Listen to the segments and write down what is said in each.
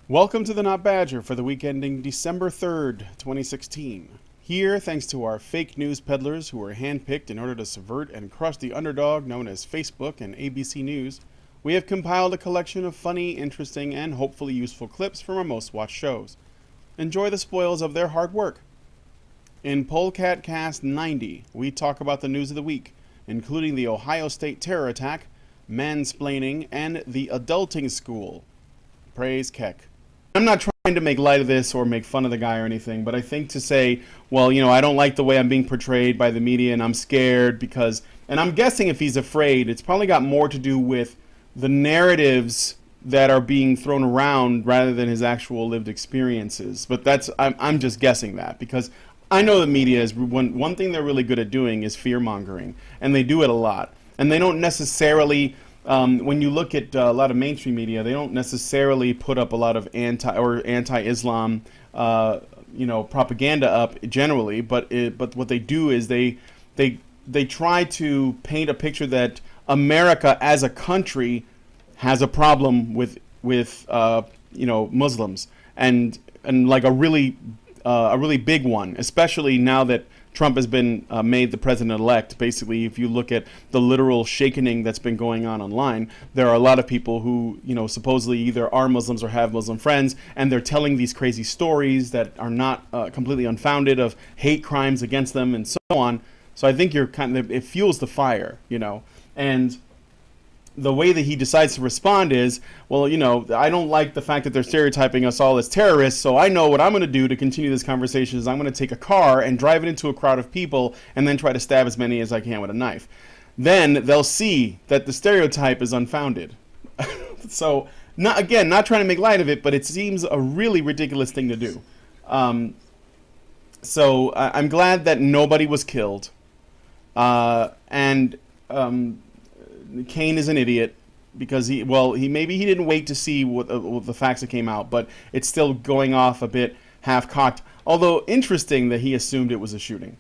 Welcome to the Not Badger for the week ending December 3rd, 2016. Here, thanks to our fake news peddlers who were handpicked in order to subvert and crush the underdog known as Facebook and ABC News, we have compiled a collection of funny, interesting, and hopefully useful clips from our most watched shows. Enjoy the spoils of their hard work. In Polecat Cast 90, we talk about the news of the week, including the Ohio State terror attack, mansplaining, and the adulting school. Praise Keck. I'm not trying to make light of this or make fun of the guy or anything, but I think to say, well, I don't like the way I'm being portrayed by the media and I'm scared because, and I'm guessing if he's afraid, it's probably got more to do with the narratives that are being thrown around rather than his actual lived experiences. But I'm just guessing that because I know the media is, one thing they're really good at doing is fear mongering, and they do it a lot. And they don't necessarily, when you look at a lot of mainstream media, they don't necessarily put up a lot of anti-Islam, propaganda up generally. But what they do is they try to paint a picture that America as a country has a problem with Muslims and like a really big one, especially now that Trump has been made the president-elect. Basically, if you look at the literal shakening that's been going on online, there are a lot of people who, supposedly either are Muslims or have Muslim friends, and they're telling these crazy stories that are not completely unfounded of hate crimes against them and so on. So I think it fuels the fire, and the way that he decides to respond is, well, I don't like the fact that they're stereotyping us all as terrorists, so I know what I'm going to do to continue this conversation is I'm going to take a car and drive it into a crowd of people and then try to stab as many as I can with a knife. Then they'll see that the stereotype is unfounded. So, not trying to make light of it, but it seems a really ridiculous thing to do. So I'm glad that nobody was killed. And Kane is an idiot because he maybe he didn't wait to see what the facts that came out, but it's still going off a bit half-cocked. Although interesting that he assumed it was a shooting.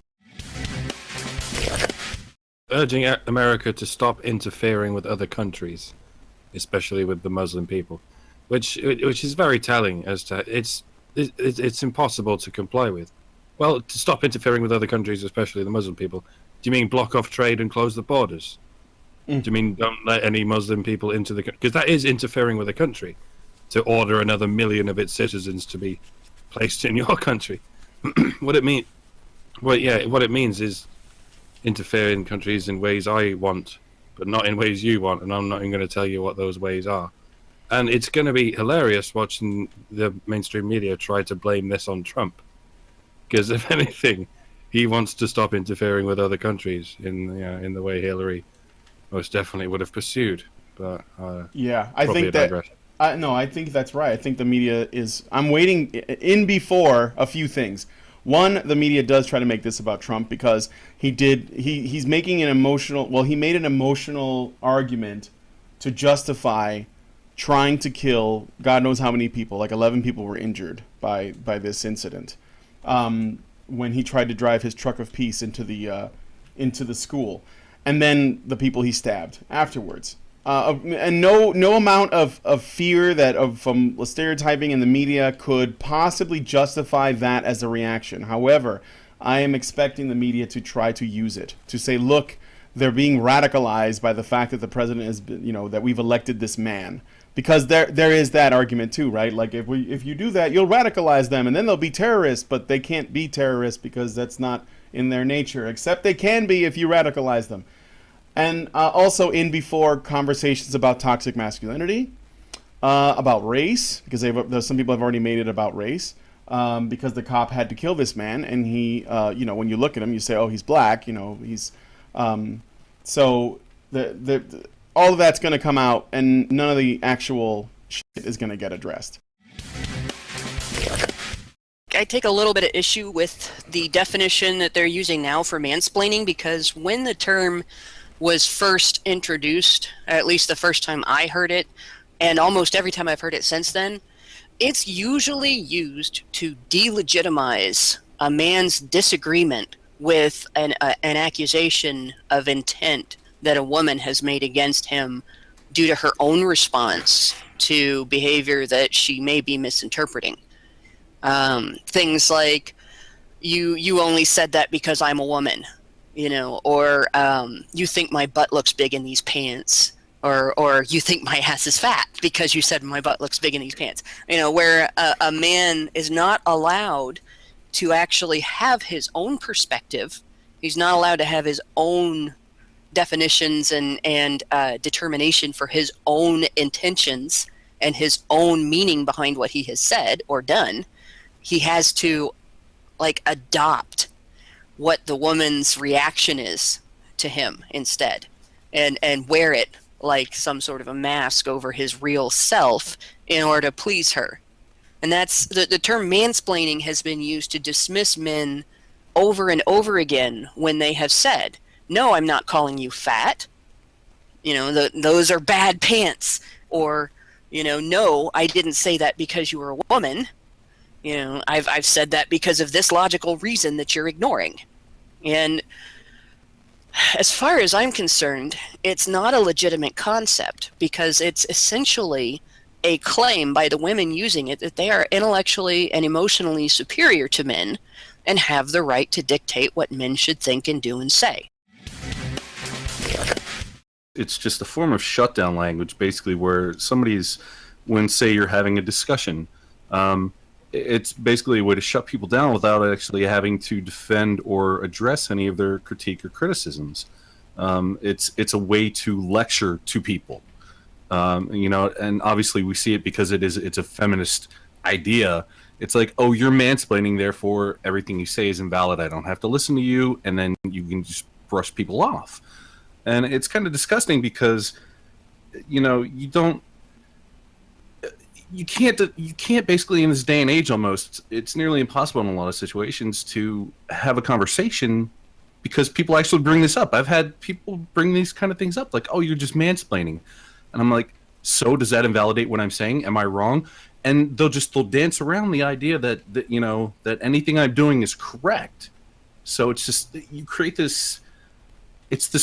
Urging America to stop interfering with other countries, especially with the Muslim people, which is very telling as to it's impossible to comply with. Well, to stop interfering with other countries, especially the Muslim people. Do you mean block off trade and close the borders? Do you mean don't let any Muslim people into the country? Because that is interfering with a country, to order another million of its citizens to be placed in your country. What it means is interfere in countries in ways I want, but not in ways you want, and I'm not even going to tell you what those ways are. And it's going to be hilarious watching the mainstream media try to blame this on Trump, because if anything, he wants to stop interfering with other countries in the way Hillary most definitely would have pursued. But I think that I think that's right. I think the media is. I'm waiting in before a few things. One, the media does try to make this about Trump because he's making an emotional. Well, he made an emotional argument to justify trying to kill God knows how many people. Like 11 people were injured by this incident when he tried to drive his truck of peace into the school. And then the people he stabbed afterwards, and no amount of fear from stereotyping in the media could possibly justify that as a reaction. However, I am expecting the media to try to use it to say, look, they're being radicalized by the fact that the president is, that we've elected this man. Because there is that argument too, right? Like if you do that, you'll radicalize them, and then they'll be terrorists, but they can't be terrorists because that's not in their nature. Except they can be if you radicalize them. And also in before conversations about toxic masculinity, about race, because some people have already made it about race, because the cop had to kill this man, and he, when you look at him, you say, oh, he's black, he's, so all of that's going to come out, and none of the actual shit is going to get addressed. I take a little bit of issue with the definition that they're using now for mansplaining, because when the term was first introduced, at least the first time I heard it, and almost every time I've heard it since then, it's usually used to delegitimize a man's disagreement with an accusation of intent that a woman has made against him due to her own response to behavior that she may be misinterpreting. Things like, you only said that because I'm a woman, or you think my butt looks big in these pants, or you think my ass is fat because you said my butt looks big in these pants. Where a man is not allowed to actually have his own perspective. He's not allowed to have his own definitions and determination for his own intentions and his own meaning behind what he has said or done. He has to adopt what the woman's reaction is to him instead, and wear it like some sort of a mask over his real self in order to please her. And that's the term mansplaining has been used to dismiss men over and over again when they have said, no, I'm not calling you fat. Those are bad pants. Or, no, I didn't say that because you were a woman. I've said that because of this logical reason that you're ignoring. And as far as I'm concerned, it's not a legitimate concept, because it's essentially a claim by the women using it that they are intellectually and emotionally superior to men and have the right to dictate what men should think and do and say. It's just a form of shutdown language, basically, where when say you're having a discussion, it's basically a way to shut people down without actually having to defend or address any of their critique or criticisms. It's a way to lecture to people. And obviously we see it because it's a feminist idea. It's like, oh, you're mansplaining, therefore everything you say is invalid. I don't have to listen to you, and then you can just brush people off. And it's kind of disgusting because, you can't basically, in this day and age, almost, it's nearly impossible in a lot of situations to have a conversation because people actually bring this up. I've had people bring these kind of things up, like, oh, you're just mansplaining. And I'm like, so does that invalidate what I'm saying? Am I wrong? And they'll dance around the idea that anything I'm doing is correct. So it's just, you create this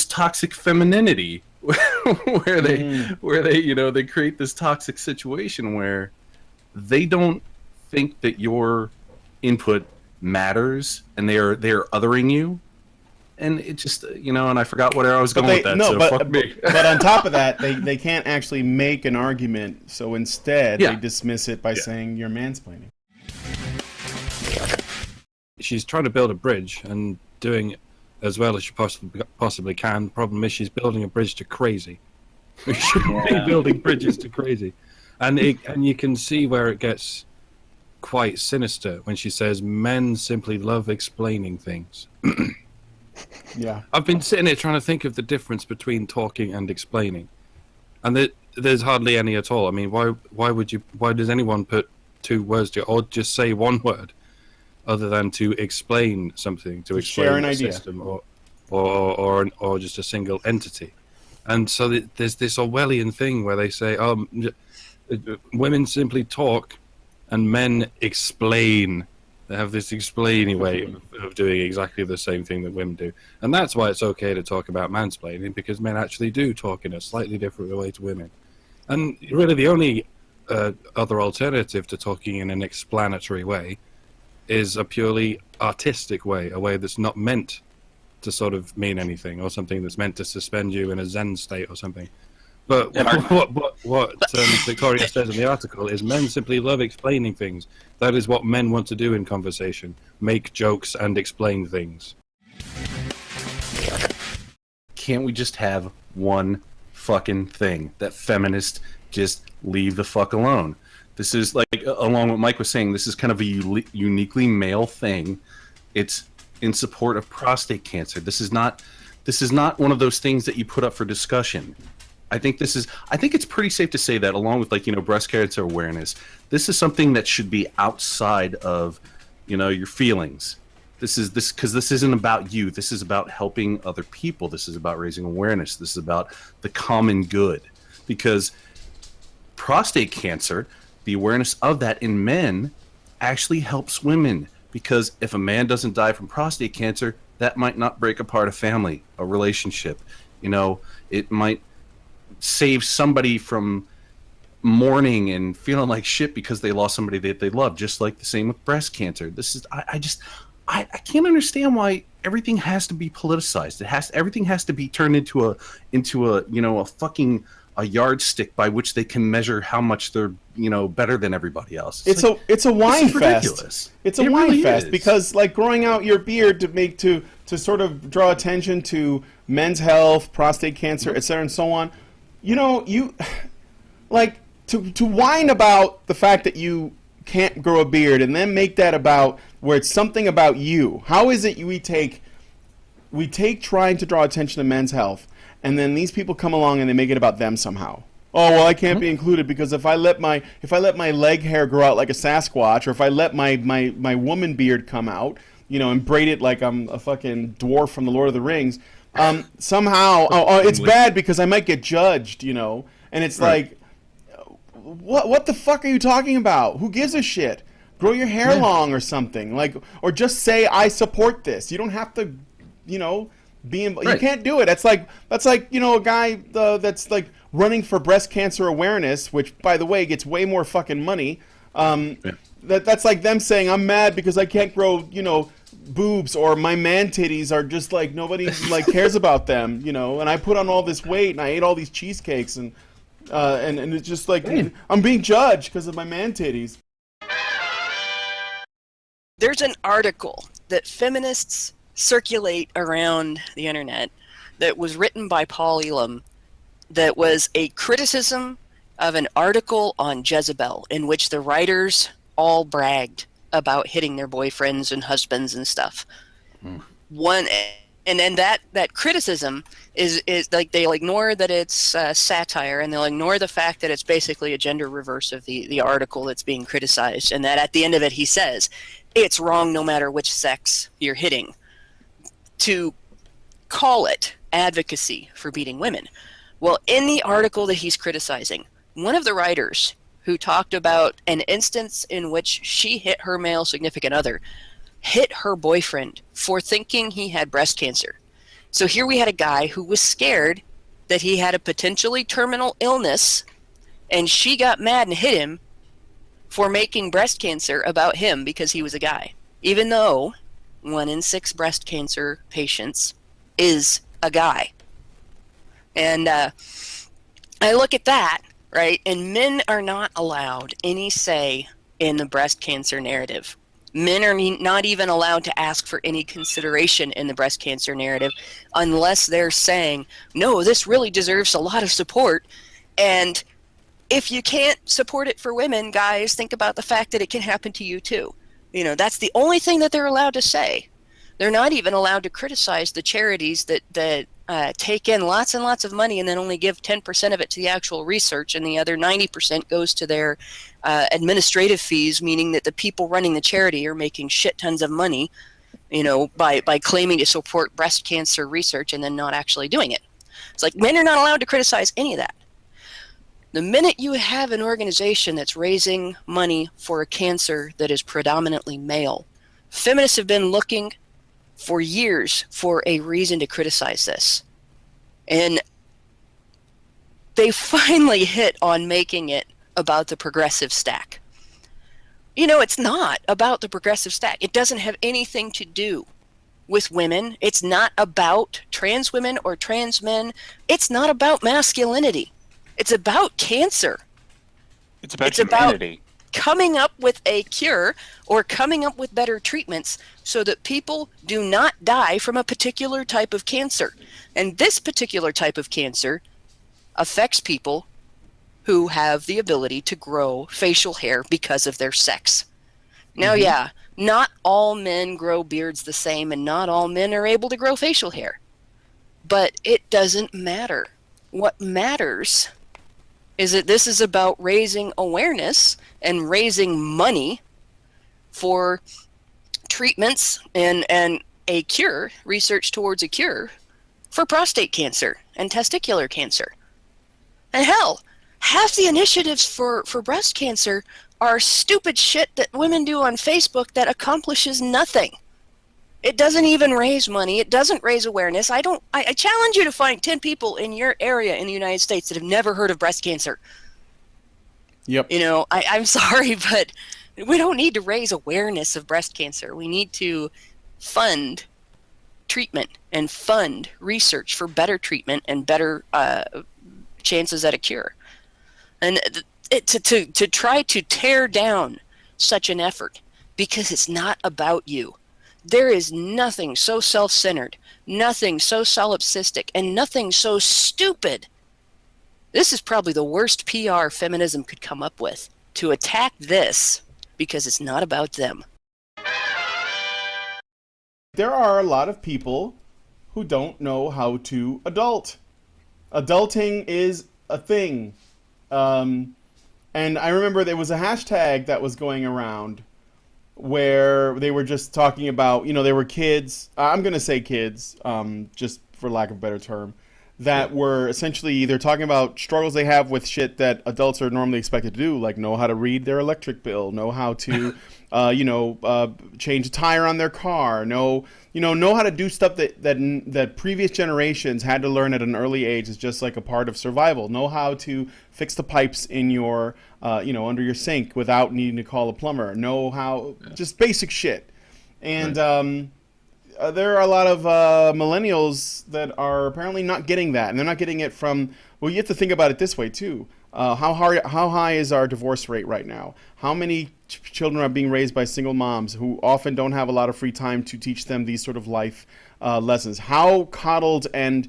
toxic femininity where they create this toxic situation where they don't think that your input matters, and they're othering you. And it just, and I forgot where I was going with that. No, so fuck me. But on top of that, they can't actually make an argument. So instead, they dismiss it by saying you're mansplaining. She's trying to build a bridge and doing as well as she possibly can. Problem is, she's building a bridge to crazy. We shouldn't be building bridges to crazy. And you can see where it gets quite sinister when she says men simply love explaining things. Yeah, I've been sitting here trying to think of the difference between talking and explaining, and there's hardly any at all. I mean, why does anyone put two words to, or just say one word, other than to explain something, to explain share an a idea. system, or just a single entity? And so there's this Orwellian thing where they say, women simply talk and men explain. They have this explaining way of doing exactly the same thing that women do. And that's why it's okay to talk about mansplaining, because men actually do talk in a slightly different way to women. And really the only other alternative to talking in an explanatory way is a purely artistic way, a way that's not meant to sort of mean anything, or something that's meant to suspend you in a Zen state or something. But what Victoria says in the article is men simply love explaining things. That is what men want to do in conversation. Make jokes and explain things. Can't we just have one fucking thing that feminists just leave the fuck alone? This is like, along what Mike was saying, this is kind of a uniquely male thing. It's in support of prostate cancer. This is not one of those things that you put up for discussion. I think it's pretty safe to say that, along with breast cancer awareness, this is something that should be outside of, your feelings. Because this isn't about you. This is about helping other people. This is about raising awareness. This is about the common good. Because prostate cancer, the awareness of that in men actually helps women. Because if a man doesn't die from prostate cancer, that might not break apart a family, a relationship. It might save somebody from mourning and feeling like shit because they lost somebody that they love. Just like the same with breast cancer. This is I can't understand why everything has to be politicized. Everything has to be turned into a a fucking a yardstick by which they can measure how much they're better than everybody else. It's a wine fest. Ridiculous. It's a wine fest because like growing out your beard to sort of draw attention to men's health, prostate cancer, etc., and so on. You like to whine about the fact that you can't grow a beard and then make that about where it's something about you. How is it we take trying to draw attention to men's health, and then these people come along and they make it about them somehow? Oh well, I can't be included because if I let my leg hair grow out like a Sasquatch, or if I let my woman beard come out, and braid it like I'm a fucking dwarf from the Lord of the Rings, somehow it's bad because I might get judged, and it's like, what the fuck are you talking about? Who gives a shit? Grow your hair long or something, or just say I support this. You don't have to, be in, you can't do it. That's like a guy that's like running for breast cancer awareness, which by the way gets way more fucking money. That's like them saying I'm mad because I can't grow, boobs, or my man titties are just like nobody like cares about them, and I put on all this weight and I ate all these cheesecakes and it's just like I'm being judged because of my man titties. There's an article that feminists circulate around the internet that was written by Paul Elam that was a criticism of an article on Jezebel in which the writers all bragged about hitting their boyfriends and husbands and stuff. And then that criticism is like they'll ignore that it's satire, and they'll ignore the fact that it's basically a gender reverse of the article that's being criticized, and that at the end of it he says it's wrong no matter which sex you're hitting to call it advocacy for beating women. Well, in the article that he's criticizing, one of the writers who talked about an instance in which she hit her male significant other hit her boyfriend for thinking he had breast cancer. So here we had a guy who was scared that he had a potentially terminal illness, and she got mad and hit him for making breast cancer about him because he was a guy, even though 1 in 6 breast cancer patients is a guy. And I look at that, right, and men are not allowed any say in the breast cancer narrative. Men are not even allowed to ask for any consideration in the breast cancer narrative unless they're saying, no, this really deserves a lot of support. And if you can't support it for women, guys, think about the fact that it can happen to you too. That's the only thing that they're allowed to say. They're not even allowed to criticize the charities that take in lots and lots of money and then only give 10% of it to the actual research, and the other 90% goes to their administrative fees, meaning that the people running the charity are making shit tons of money, by claiming to support breast cancer research and then not actually doing it. It's like men are not allowed to criticize any of that. The minute you have an organization that's raising money for a cancer that is predominantly male, feminists have been looking for years for a reason to criticize this. And they finally hit on making it about the progressive stack. It's not about the progressive stack. It doesn't have anything to do with women. It's not about trans women or trans men. It's not about masculinity. It's about cancer. It's about humanity. Coming up with a cure or coming up with better treatments so that people do not die from a particular type of cancer. And this particular type of cancer affects people who have the ability to grow facial hair because of their sex. Now, not all men grow beards the same, and not all men are able to grow facial hair. But it doesn't matter. What matters is that this is about raising awareness and raising money for treatments and a cure, research towards a cure for prostate cancer and testicular cancer. And hell, half the initiatives for breast cancer are stupid shit that women do on Facebook that accomplishes nothing. It doesn't even raise money. It doesn't raise awareness. I challenge you to find 10 people in your area in the United States that have never heard of breast cancer. Yep. You know, I'm sorry, but we don't need to raise awareness of breast cancer. We need to fund treatment and fund research for better treatment and better chances at a cure. And to try to tear down such an effort because it's not about you. There is nothing so self-centered, nothing so solipsistic, and nothing so stupid. This is probably the worst PR feminism could come up with, to attack this because it's not about them. There are a lot of people who don't know how to adult. Adulting is a thing. And I remember there was a hashtag that was going around where they were just talking about, there were kids, I'm going to say kids, just for lack of a better term, that were essentially either talking about struggles they have with shit that adults are normally expected to do, like know how to read their electric bill, know how to, change a tire on their car, know how to do stuff that previous generations had to learn at an early age is just like a part of survival. Know how to fix the pipes in your, under your sink without needing to call a plumber. Know how, just basic shit. And there are a lot of millennials that are apparently not getting that, and they're not getting it from. Well, you have to think about it this way too. How high is our divorce rate right now? How many children are being raised by single moms who often don't have a lot of free time to teach them these sort of life lessons? How coddled and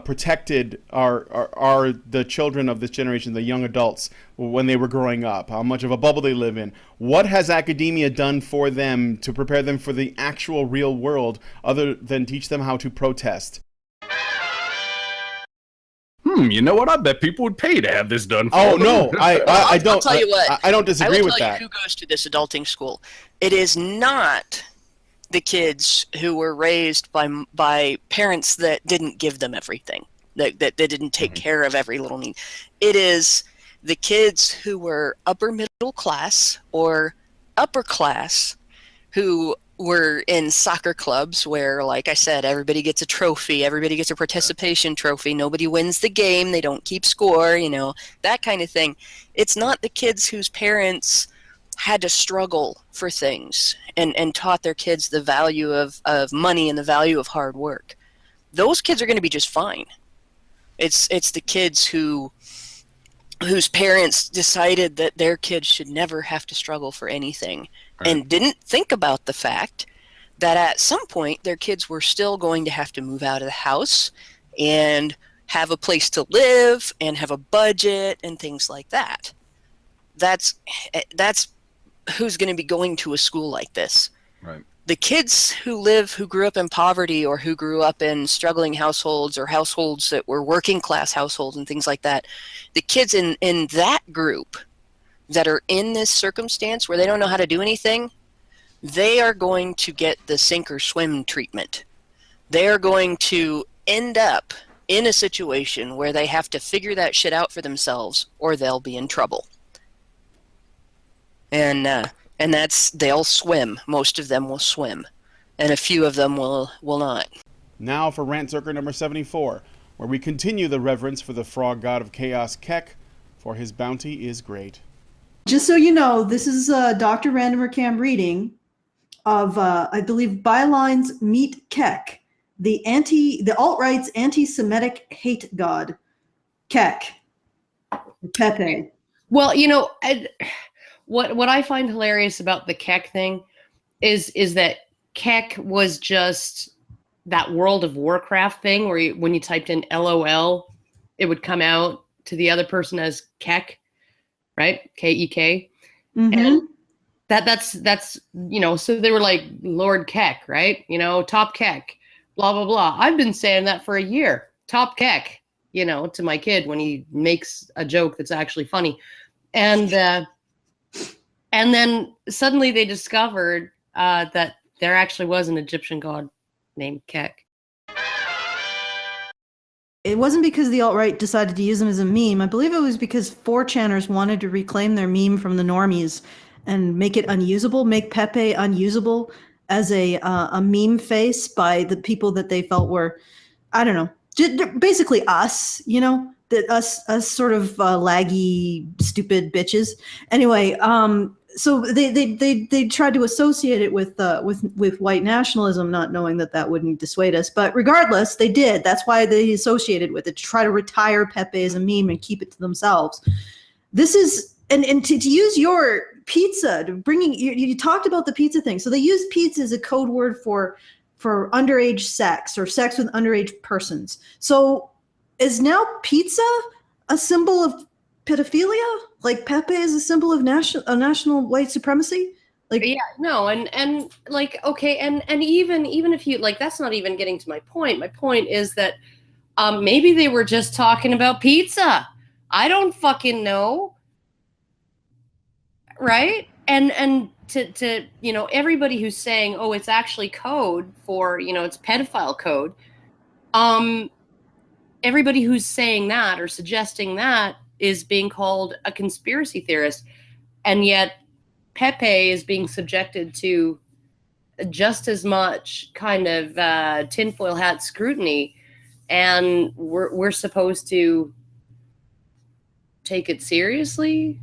protected are the children of this generation, the young adults, when they were growing up? How much of a bubble they live in? What has academia done for them to prepare them for the actual real world, other than teach them how to protest? You know what? I bet people would pay to have this done for them. No, I don't. I'll tell you what. I don't disagree with that. I will tell you who goes to this adulting school. It is not the kids who were raised by parents that didn't give them everything, that didn't take care of every little need. It is the kids who were upper middle class or upper class who were in soccer clubs where, like I said, everybody gets a trophy, everybody gets a participation trophy, nobody wins the game, they don't keep score, that kind of thing. It's not the kids whose parents had to struggle for things and taught their kids the value of money and the value of hard work. Those kids are going to be just fine. It's the kids whose parents decided that their kids should never have to struggle for anything, and didn't think about the fact that at some point their kids were still going to have to move out of the house and have a place to live and have a budget and things like that. That's who's going to be going to a school like this. Right. The kids who grew up in poverty or who grew up in struggling households or households that were working class households and things like that, the kids in that group that are in this circumstance where they don't know how to do anything, they are going to get the sink or swim treatment. They are going to end up in a situation where they have to figure that shit out for themselves or they'll be in trouble. And they'll swim. Most of them will swim, and a few of them will not. Now for Rant Zerker number 74, where we continue the reverence for the frog god of chaos, Keck, for his bounty is great. Just so you know, this is Dr. Randomer Cam reading of, I believe, Bylines Meet Keck, the alt-right's anti-Semitic hate god, Keck, Pepe. Well, what I find hilarious about the Keck thing is that Keck was just that World of Warcraft thing where when you typed in LOL, it would come out to the other person as Keck, right? K-E-K. Mm-hmm. And that's so they were like Lord Keck, right? Top Keck, blah, blah, blah. I've been saying that for a year. Top Keck, to my kid when he makes a joke that's actually funny. And then suddenly they discovered that there actually was an Egyptian god named Keck. It wasn't because the alt-right decided to use them as a meme. I believe it was because 4chaners wanted to reclaim their meme from the normies and make it unusable, make Pepe unusable as a meme face by the people that they felt were, I don't know, basically us, us sort of laggy, stupid bitches. Anyway, so they tried to associate it with white nationalism, not knowing that wouldn't dissuade us. But regardless, they did. That's why they associated with it, to try to retire Pepe as a meme and keep it to themselves. This is and to use your pizza, to bringing you talked about the pizza thing. So they use pizza as a code word for underage sex or sex with underage persons. So is now pizza a symbol of pedophilia? Like Pepe is a symbol of national white supremacy? Like, yeah, no, and like, okay, and even if you like, that's not even getting to my point. My point is that maybe they were just talking about pizza. I don't fucking know. Right? And to you know, everybody who's saying, oh, it's actually code for, you know, it's pedophile code. Everybody who's saying that or suggesting that is being called a conspiracy theorist. And yet Pepe is being subjected to just as much kind of tinfoil hat scrutiny, and we're supposed to take it seriously.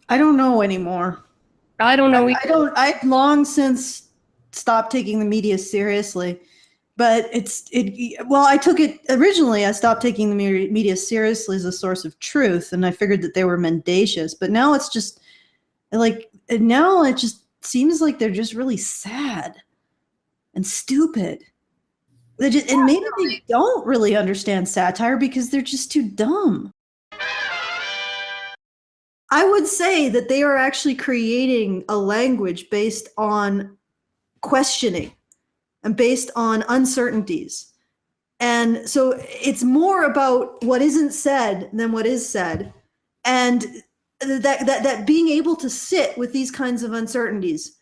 I don't know anymore. I don't know. I've long since stopped taking the media seriously, but I took it originally. I stopped taking the media seriously as a source of truth, and I figured that they were mendacious. But now it's just like, now it just seems like they're just really sad and stupid. And maybe they don't really understand satire because they're just too dumb. I would say that they are actually creating a language based on questioning and based on uncertainties. And so it's more about what isn't said than what is said. And that being able to sit with these kinds of uncertainties.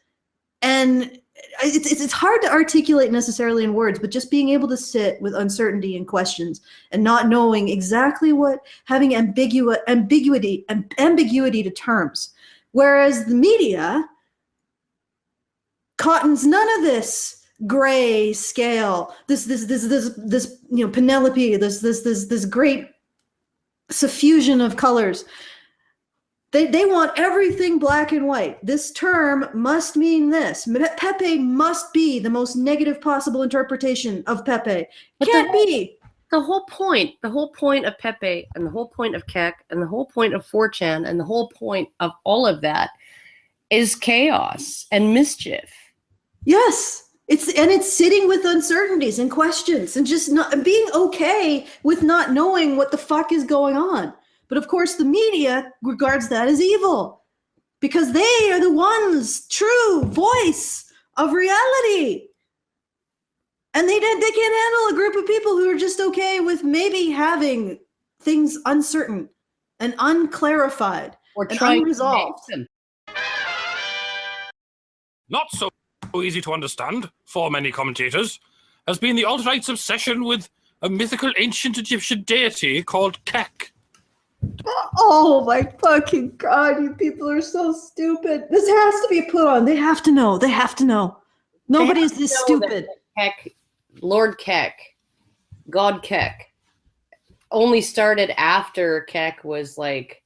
And it's hard to articulate necessarily in words, but just being able to sit with uncertainty and questions and not knowing exactly what, having ambiguity to terms. Whereas the media cottons none of this gray scale, this you know, Penelope, this great suffusion of colors. They want everything black and white. This term must mean this. Pepe must be the most negative possible interpretation of Pepe. Can't be. The whole point of Pepe and the whole point of Keck and the whole point of 4chan and the whole point of all of that is chaos and mischief. Yes. It's sitting with uncertainties and questions and just not being okay with not knowing what the fuck is going on. But of course, the media regards that as evil because they are the ones, true voice of reality. And they can't handle a group of people who are just okay with maybe having things uncertain and unclarified or unresolved. Not so easy to understand for many commentators has been the alt-right's obsession with a mythical ancient Egyptian deity called Keck. Oh my fucking God, you people are so stupid. This has to be put on. They have to know. They have to know. Nobody is this stupid. Keck, Lord Keck, God Keck, only started after Keck was like,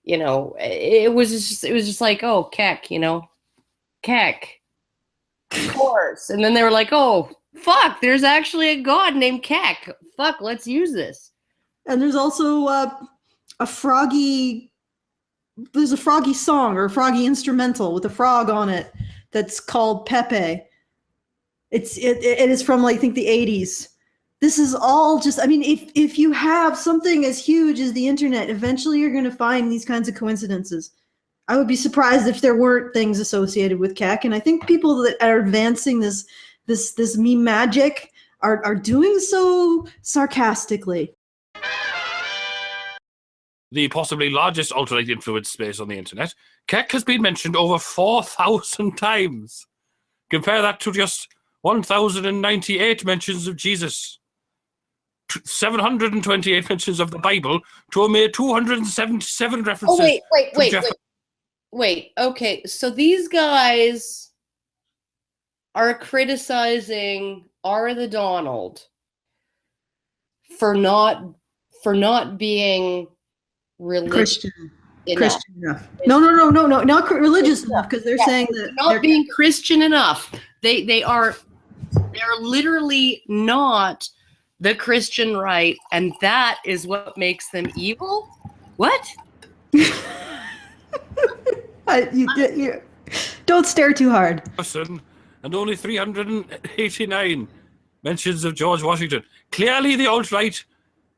you know, it was just like, oh, Keck, you know, Keck, of course. And then they were like, oh, fuck, there's actually a god named Keck. Fuck, let's use this. And there's also there's a froggy song or a froggy instrumental with a frog on it that's called Pepe. It is from, like, I think the 80s. This is all just, I mean, if you have something as huge as the internet, eventually you're going to find these kinds of coincidences. I would be surprised if there weren't things associated with Keck. And I think people that are advancing this meme magic are doing so sarcastically. The possibly largest alt-right influence space on the internet, Keck has been mentioned over 4,000 times. Compare that to just 1,098 mentions of Jesus, 728 mentions of the Bible, to a mere 277 references. Oh, wait. Okay, so these guys are criticizing R. the Donald for not being religious Christian enough. No, not religious enough, because they're saying that not being Christian enough. They're literally not the Christian right, and that is what makes them evil. What? You don't stare too hard. And only 389 mentions of George Washington. Clearly, the alt-right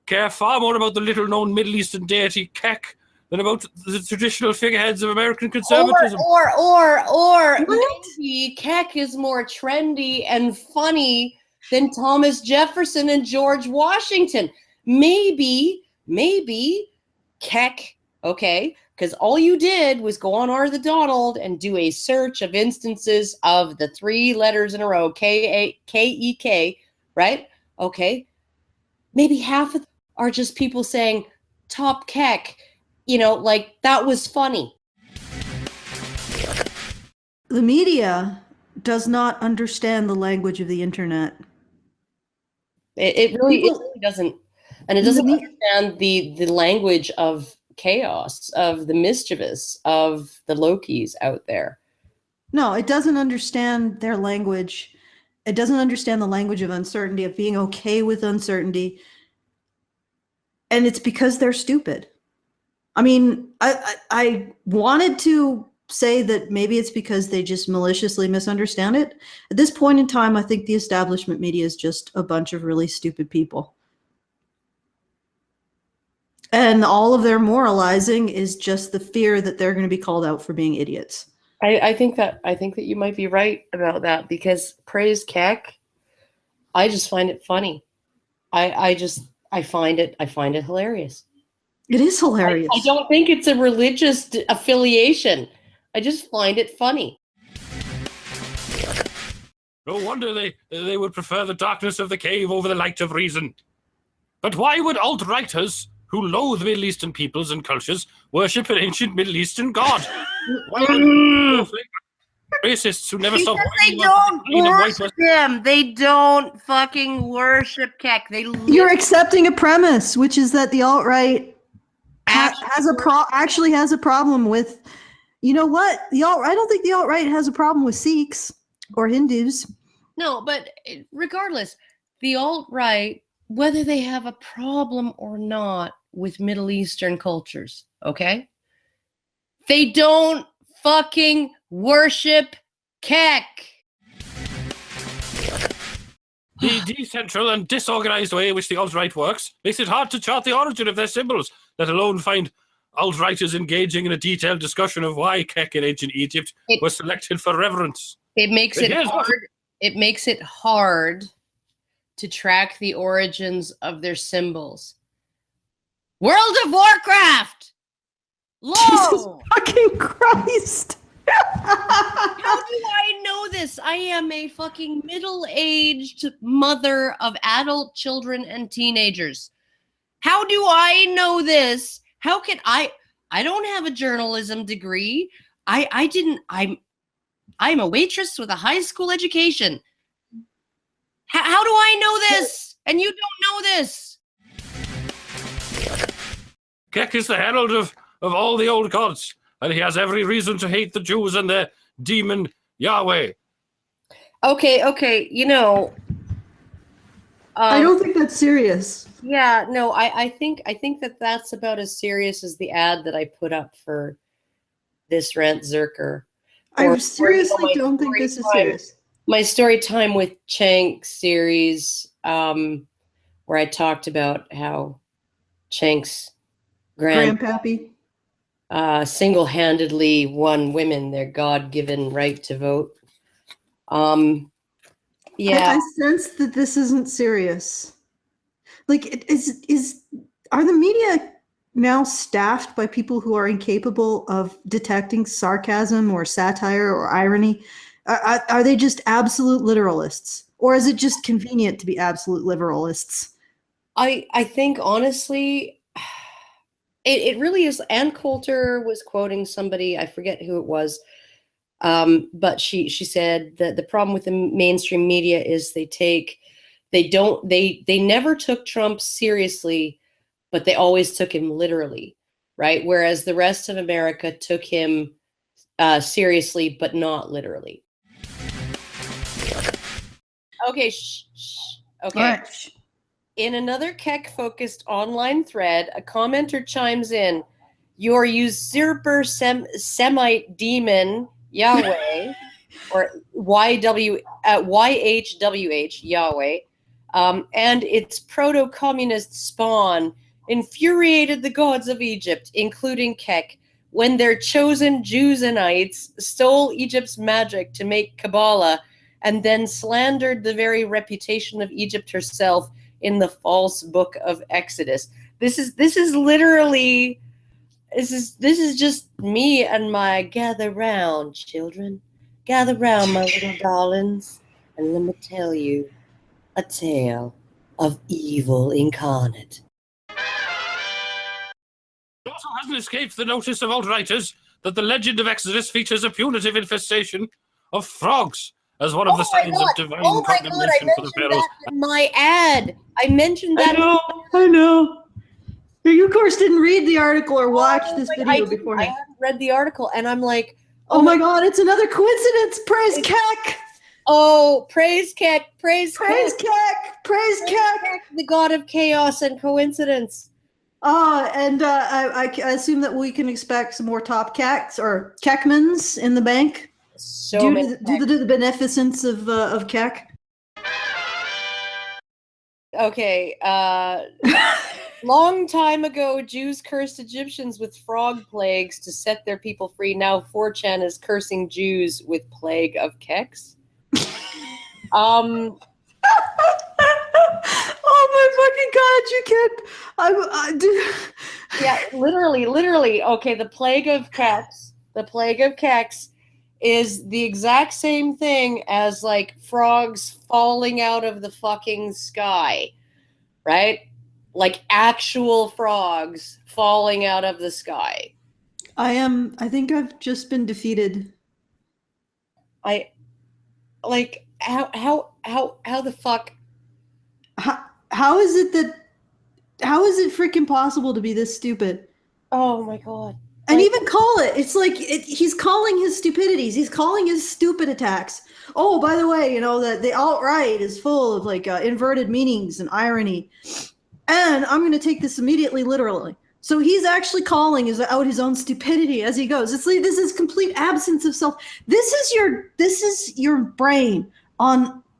care far more about the little-known Middle Eastern deity Keck than about the traditional figureheads of American conservatism. Or maybe Keck is more trendy and funny than Thomas Jefferson and George Washington. Maybe Keck, okay, because all you did was go on R the Donald and do a search of instances of the 3 letters in a row, K-E-K, right? Okay. Maybe half of them are just people saying, top Keck, like that was funny. The media does not understand the language of the internet. It really doesn't. And it doesn't understand the language of chaos, of the mischievous, of the Lokis out there. No, it doesn't understand their language. It doesn't understand the language of uncertainty, of being okay with uncertainty. And it's because they're stupid. I mean, I wanted to say that maybe it's because they just maliciously misunderstand it. At this point in time, I think the establishment media is just a bunch of really stupid people. And all of their moralizing is just the fear that they're going to be called out for being idiots. I think that you might be right about that, because praise Keck, I just find it funny. I find it hilarious. It is hilarious. I don't think it's a religious affiliation. I just find it funny. No wonder they would prefer the darkness of the cave over the light of reason. But why would alt-righters who loathe Middle Eastern peoples and cultures worship an ancient Middle Eastern god? Why would racists who never stop they don't worship him. They don't fucking worship Keck. You're accepting a premise, which is that the alt-right actually has a problem with, you know what? I don't think the alt-right has a problem with Sikhs or Hindus. No, but regardless, the alt-right, whether they have a problem or not with Middle Eastern cultures, okay? They don't fucking worship Keck. The decentral and disorganized way in which the alt-right works makes it hard to chart the origin of their symbols, let alone find alt-righters engaging in a detailed discussion of why Keck in ancient Egypt was selected for reverence. It makes it hard. It makes it hard to track the origins of their symbols. World of Warcraft! Jesus fucking Christ! How do I know this? I am a fucking middle-aged mother of adult children and teenagers. How do I know this? How can I don't have a journalism degree. I'm a waitress with a high school education. How do I know this? And you don't know this. Keck is the herald of all the old gods, and he has every reason to hate the Jews and their demon Yahweh. Okay, I don't think that's serious. Yeah, no, I think that that's about as serious as the ad that I put up for this Rant Zerker. I seriously don't think this is serious. My story time with Chank series, where I talked about how Chank's grandpappy single-handedly won women their God-given right to vote. Yeah, I sense that this isn't serious. Like, are the media now staffed by people who are incapable of detecting sarcasm or satire or irony? Are they just absolute literalists, or is it just convenient to be absolute literalists? I think honestly, it really is. Ann Coulter was quoting somebody, I forget who it was, but she said that the problem with the mainstream media is they take They never took Trump seriously, but they always took him literally, right? Whereas the rest of America took him seriously, but not literally. Okay, okay. Right. In another Keck-focused online thread, a commenter chimes in, "Your usurper Semite demon, Yahweh," or YHWH, Yahweh, and its proto-communist spawn infuriated the gods of Egypt, including Keck, when their chosen Jewsanites stole Egypt's magic to make Kabbalah and then slandered the very reputation of Egypt herself in the false book of Exodus. This is literally this is just me and my gather round, children. Gather round, my little darlings, and let me tell you a tale of evil incarnate. It also hasn't escaped the notice of alt-righters that the legend of Exodus features a punitive infestation of frogs as one of the signs of divine condemnation for the pharaohs. My ad. I mentioned that. I know. You, of course, didn't read the article or watch this video beforehand. I haven't read the article, and I'm like, oh my God, it's another coincidence. Praise Keck. Oh, praise Keck. Praise Keck. Praise Keck. The god of chaos and coincidence. And I assume that we can expect some more top Kecks or Keckmans in the bank. Due to the beneficence of Keck. Okay. Long time ago, Jews cursed Egyptians with frog plagues to set their people free. Now 4chan is cursing Jews with plague of Kecks. Oh my fucking God, you can't. Yeah, literally. Okay, the plague of Kecks is the exact same thing as like frogs falling out of the fucking sky, right? Like actual frogs falling out of the sky. I think I've just been defeated. How the fuck? How is it freaking possible to be this stupid? Oh my God. And even call it. It's like he's calling his stupidities. He's calling his stupid attacks. Oh, by the way, that the alt-right is full of like inverted meanings and irony. And I'm going to take this immediately literally. So he's actually calling out his own stupidity as he goes. It's like this is complete absence of self. This is your brain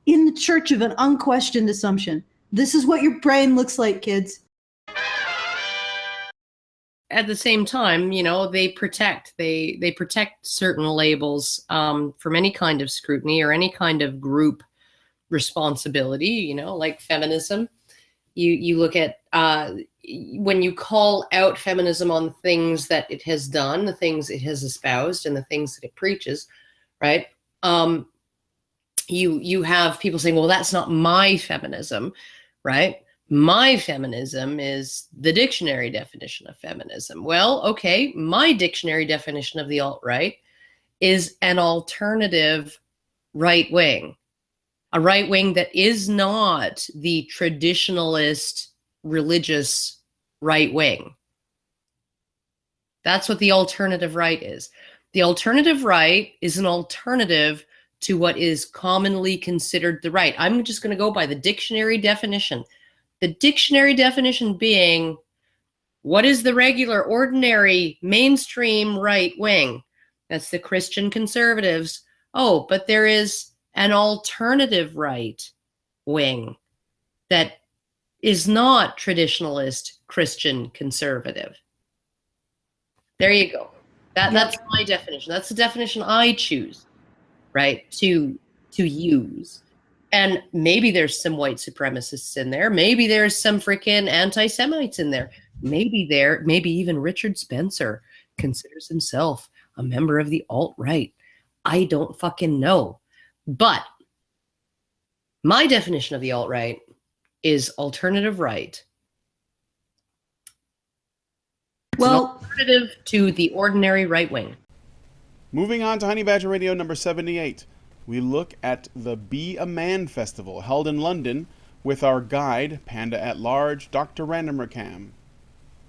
in the church of an unquestioned assumption. This is what your brain looks like, kids. At the same time, they protect certain labels from any kind of scrutiny or any kind of group responsibility. Like feminism. You look at when you call out feminism on things that it has done, the things it has espoused, and the things that it preaches, right? You have people saying, "Well, that's not my feminism," right? My feminism is the dictionary definition of feminism. Well, okay, my dictionary definition of the alt-right is an alternative right wing, a right wing that is not the traditionalist religious right wing. That's what the alternative right is. The alternative right is an alternative to what is commonly considered the right. I'm just going to go by the dictionary definition. The dictionary definition being, what is the regular, ordinary, mainstream right wing? That's the Christian conservatives. Oh, but there is an alternative right wing that is not traditionalist Christian conservative. There you go. That's my definition. That's the definition I choose, right, to use. And maybe there's some white supremacists in there. Maybe there's some freaking anti-Semites in there. Maybe even Richard Spencer considers himself a member of the alt-right. I don't fucking know. But my definition of the alt-right is alternative right. Well, alternative to the ordinary right wing. Moving on to Honey Badger Radio number 78. We look at the Be a Man Festival held in London with our guide, Panda at Large, Dr. Randomrcam.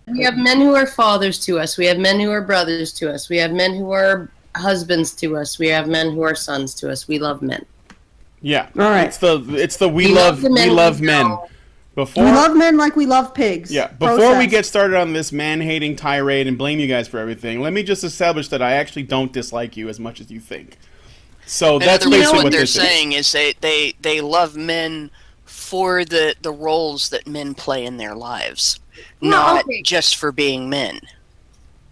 We have men who are fathers to us. We have men who are brothers to us. We have men who are husbands to us. We have men who are sons to us. We love men. Yeah. All right. It's the we love men. Before we love men like we love pigs. Yeah. Before we get started on this man-hating tirade and blame you guys for everything, let me just establish that I actually don't dislike you as much as you think. So that's basically what they're saying is they love men for the roles that men play in their lives, not just for being men.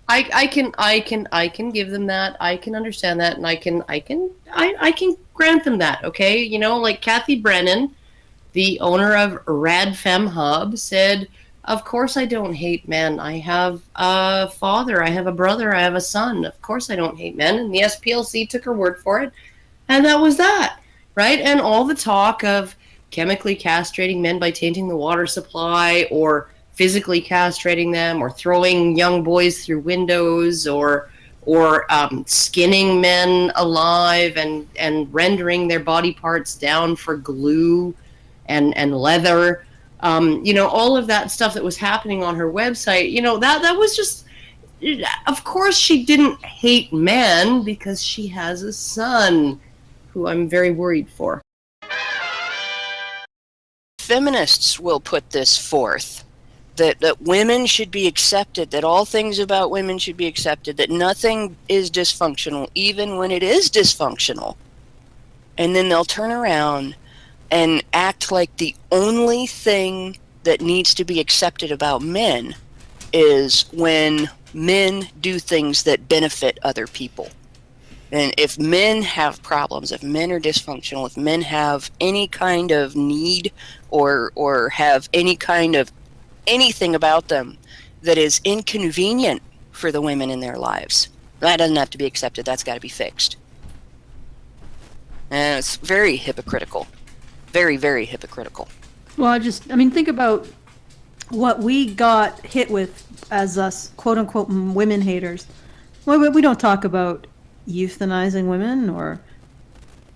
I can give them that. I can understand that, and I can grant them that. Okay, you know, like Kathy Brennan, the owner of Rad Fem Hub, said, "Of course I don't hate men. I have a father, I have a brother, I have a son. Of course I don't hate men." And the SPLC took her word for it, and that was that, right? And all the talk of chemically castrating men by tainting the water supply, or physically castrating them, or throwing young boys through windows, or skinning men alive and rendering their body parts down for glue and leather, you know, all of that stuff that was happening on her website, you know, that was just, of course she didn't hate men, because she has a son who I'm very worried for. Feminists will put this forth, that women should be accepted, that all things about women should be accepted, that nothing is dysfunctional, even when it is dysfunctional. And then they'll turn around and act like the only thing that needs to be accepted about men is when men do things that benefit other people. And if men have problems, if men are dysfunctional, if men have any kind of need or have any kind of anything about them that is inconvenient for the women in their lives, that doesn't have to be accepted. That's got to be fixed. And it's very hypocritical. Very, very hypocritical. Well, I mean, think about what we got hit with as us, quote unquote, women haters. Well, we don't talk about euthanizing women or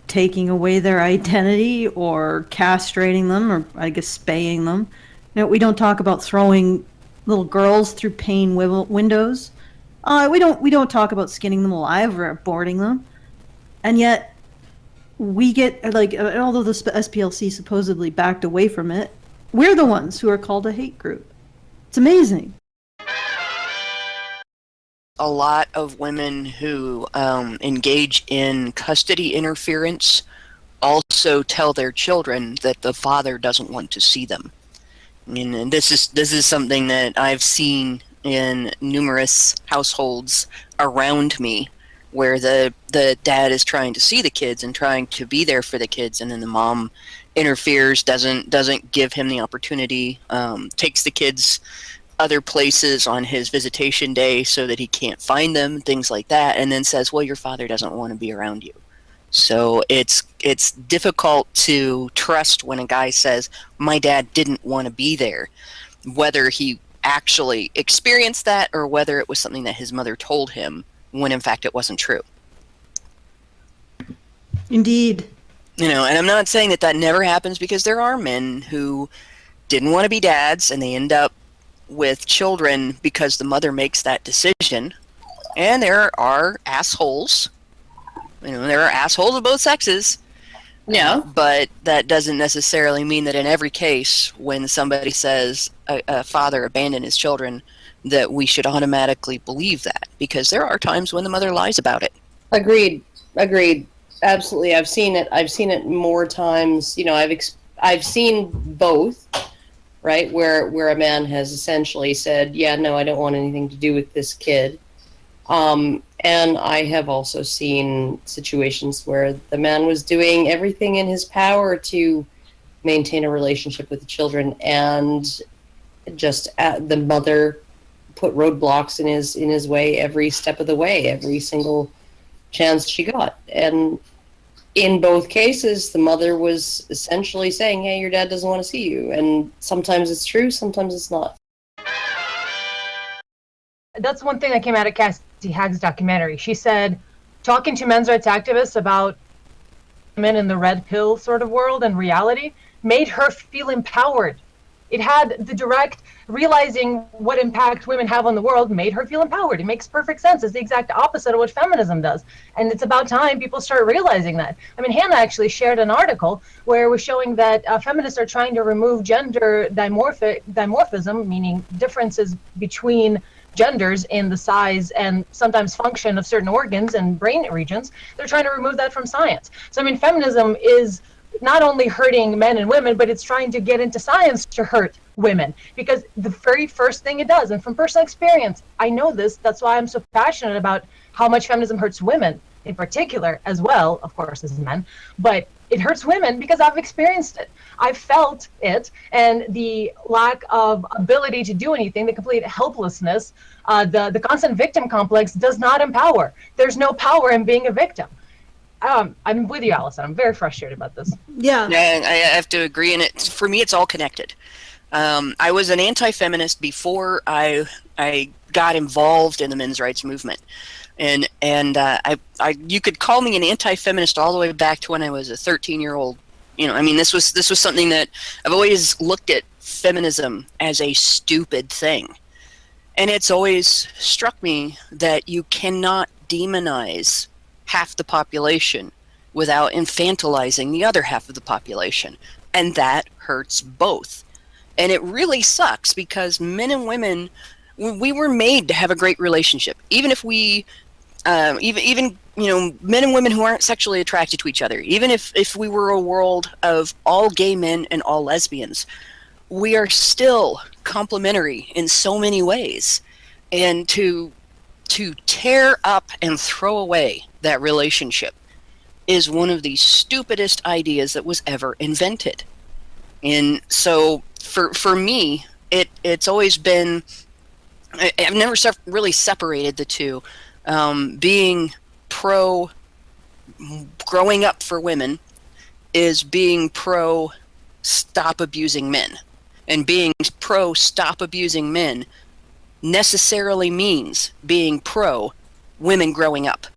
taking away their identity or castrating them, or I guess spaying them. You know, we don't talk about throwing little girls through pane windows. We don't talk about skinning them alive or aborting them. And yet we get, like, although the SPLC supposedly backed away from it, we're the ones who are called a hate group. It's amazing. A lot of women who engage in custody interference also tell their children that the father doesn't want to see them. And this is something that I've seen in numerous households around me, where the dad is trying to see the kids and trying to be there for the kids, and then the mom interferes, doesn't give him the opportunity, takes the kids other places on his visitation day so that he can't find them, things like that, and then says, well, your father doesn't want to be around you. So it's difficult to trust when a guy says, my dad didn't want to be there, whether he actually experienced that or whether it was something that his mother told him, when in fact it wasn't true. Indeed. You know, and I'm not saying that never happens, because there are men who didn't want to be dads and they end up with children because the mother makes that decision. And there are assholes. You know, there are assholes of both sexes. Yeah. But that doesn't necessarily mean that in every case, when somebody says a father abandoned his children, that we should automatically believe that, because there are times when the mother lies about it. Agreed. Absolutely. I've seen it more times. You know, I've seen both, right? Where a man has essentially said, yeah, no, I don't want anything to do with this kid. And I have also seen situations where the man was doing everything in his power to maintain a relationship with the children, and just the mother put roadblocks in his way every step of the way, every single chance she got. And in both cases, the mother was essentially saying, hey, your dad doesn't want to see you. And sometimes it's true, sometimes it's not. That's one thing that came out of Cassie Hagg's documentary. She said, talking to men's rights activists about men in the red pill sort of world and reality, made her feel empowered. It had the direct realizing what impact women have on the world made her feel empowered. It makes perfect sense. It's the exact opposite of what feminism does. And it's about time people start realizing that. I mean, Hannah actually shared an article where it was showing that feminists are trying to remove gender dimorphism, meaning differences between genders in the size and sometimes function of certain organs and brain regions. They're trying to remove that from science. So, I mean, feminism is not only hurting men and women, but it's trying to get into science to hurt women, because the very first thing it does, and from personal experience, I know this, that's why I'm so passionate about how much feminism hurts women in particular, as well, of course, as men, but it hurts women because I've experienced it. I've felt it, and the lack of ability to do anything, the complete helplessness, the constant victim complex does not empower. There's no power in being a victim. I'm with you, Allison. I'm very frustrated about this. Yeah. Yeah, I have to agree. And for me, it's all connected. I was an anti-feminist before I got involved in the men's rights movement, and you could call me an anti-feminist all the way back to when I was a 13-year-old. You know, I mean, this was something that I've always looked at feminism as a stupid thing, and it's always struck me that you cannot demonize half the population without infantilizing the other half of the population, and that hurts both. And it really sucks because men and women, we were made to have a great relationship, even if we even you know, men and women who aren't sexually attracted to each other, even if we were a world of all gay men and all lesbians, we are still complementary in so many ways. And to tear up and throw away that relationship is one of the stupidest ideas that was ever invented. And so for me, it's always been, I've never really separated the two. Being pro growing up for women is being pro stop abusing men. And being pro stop abusing men necessarily means being pro women growing up.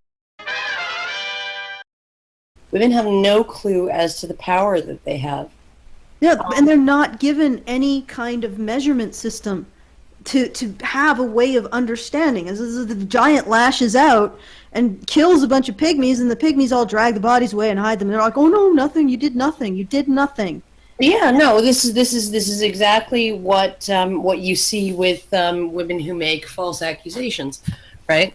Women have no clue as to the power that they have. Yeah, and they're not given any kind of measurement system to have a way of understanding. As the giant lashes out and kills a bunch of pygmies, and the pygmies all drag the bodies away and hide them. And they're like, "Oh no, nothing. You did nothing. You did nothing." Yeah, no. This is exactly what you see with women who make false accusations, right?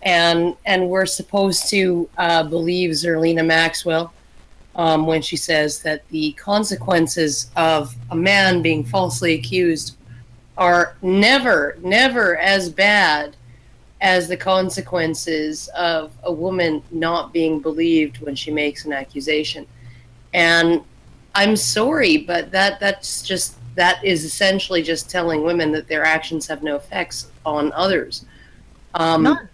And we're supposed to believe Zerlina Maxwell when she says that the consequences of a man being falsely accused are never as bad as the consequences of a woman not being believed when she makes an accusation. And I'm sorry, but that is essentially just telling women that their actions have no effects on others. None.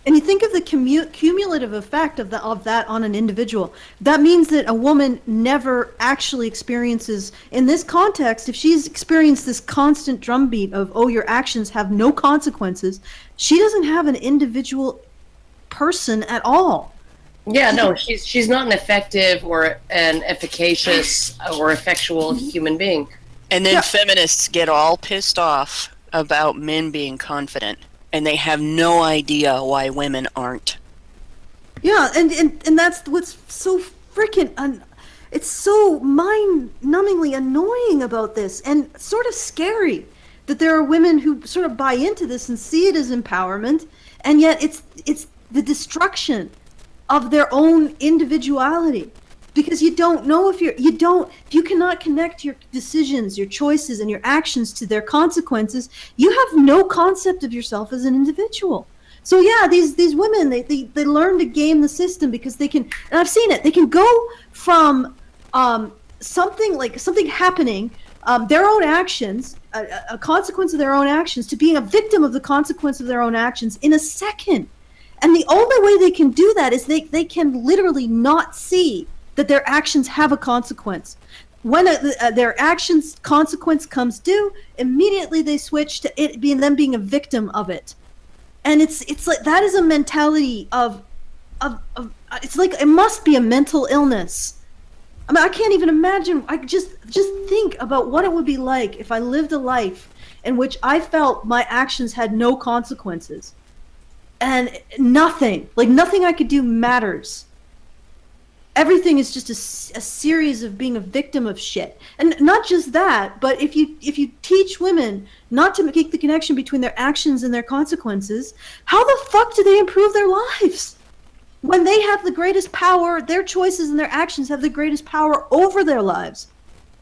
And you think of the cumulative effect of that on an individual. That means that a woman never actually experiences, in this context, if she's experienced this constant drumbeat of, oh, your actions have no consequences, she doesn't have an individual person at all. Yeah, no, she's not an effective or an efficacious or effectual human being. And then feminists get all pissed off about men being confident, and they have no idea why women aren't. Yeah, and that's what's so freaking it's so mind-numbingly annoying about this, and sort of scary that there are women who sort of buy into this and see it as empowerment, and yet it's the destruction of their own individuality, because you don't know if you cannot connect your decisions, your choices, and your actions to their consequences. You have no concept of yourself as an individual. So yeah, these women, they learn to game the system because they can, and I've seen it, they can go from something happening, their own actions, a consequence of their own actions, to being a victim of the consequence of their own actions in a second. And the only way they can do that is they can literally not see that their actions have a consequence. When their actions consequence comes due, immediately they switch to it being them being a victim of it. And it's like that is a mentality of it's like it must be a mental illness I mean, I can't even imagine. I just think about what it would be like if I lived a life in which I felt my actions had no consequences. And nothing I could do matters. Everything is just a series of being a victim of shit. And not just that, but if you teach women not to make the connection between their actions and their consequences, how the fuck do they improve their lives? When they have the greatest power, their choices and their actions have the greatest power over their lives.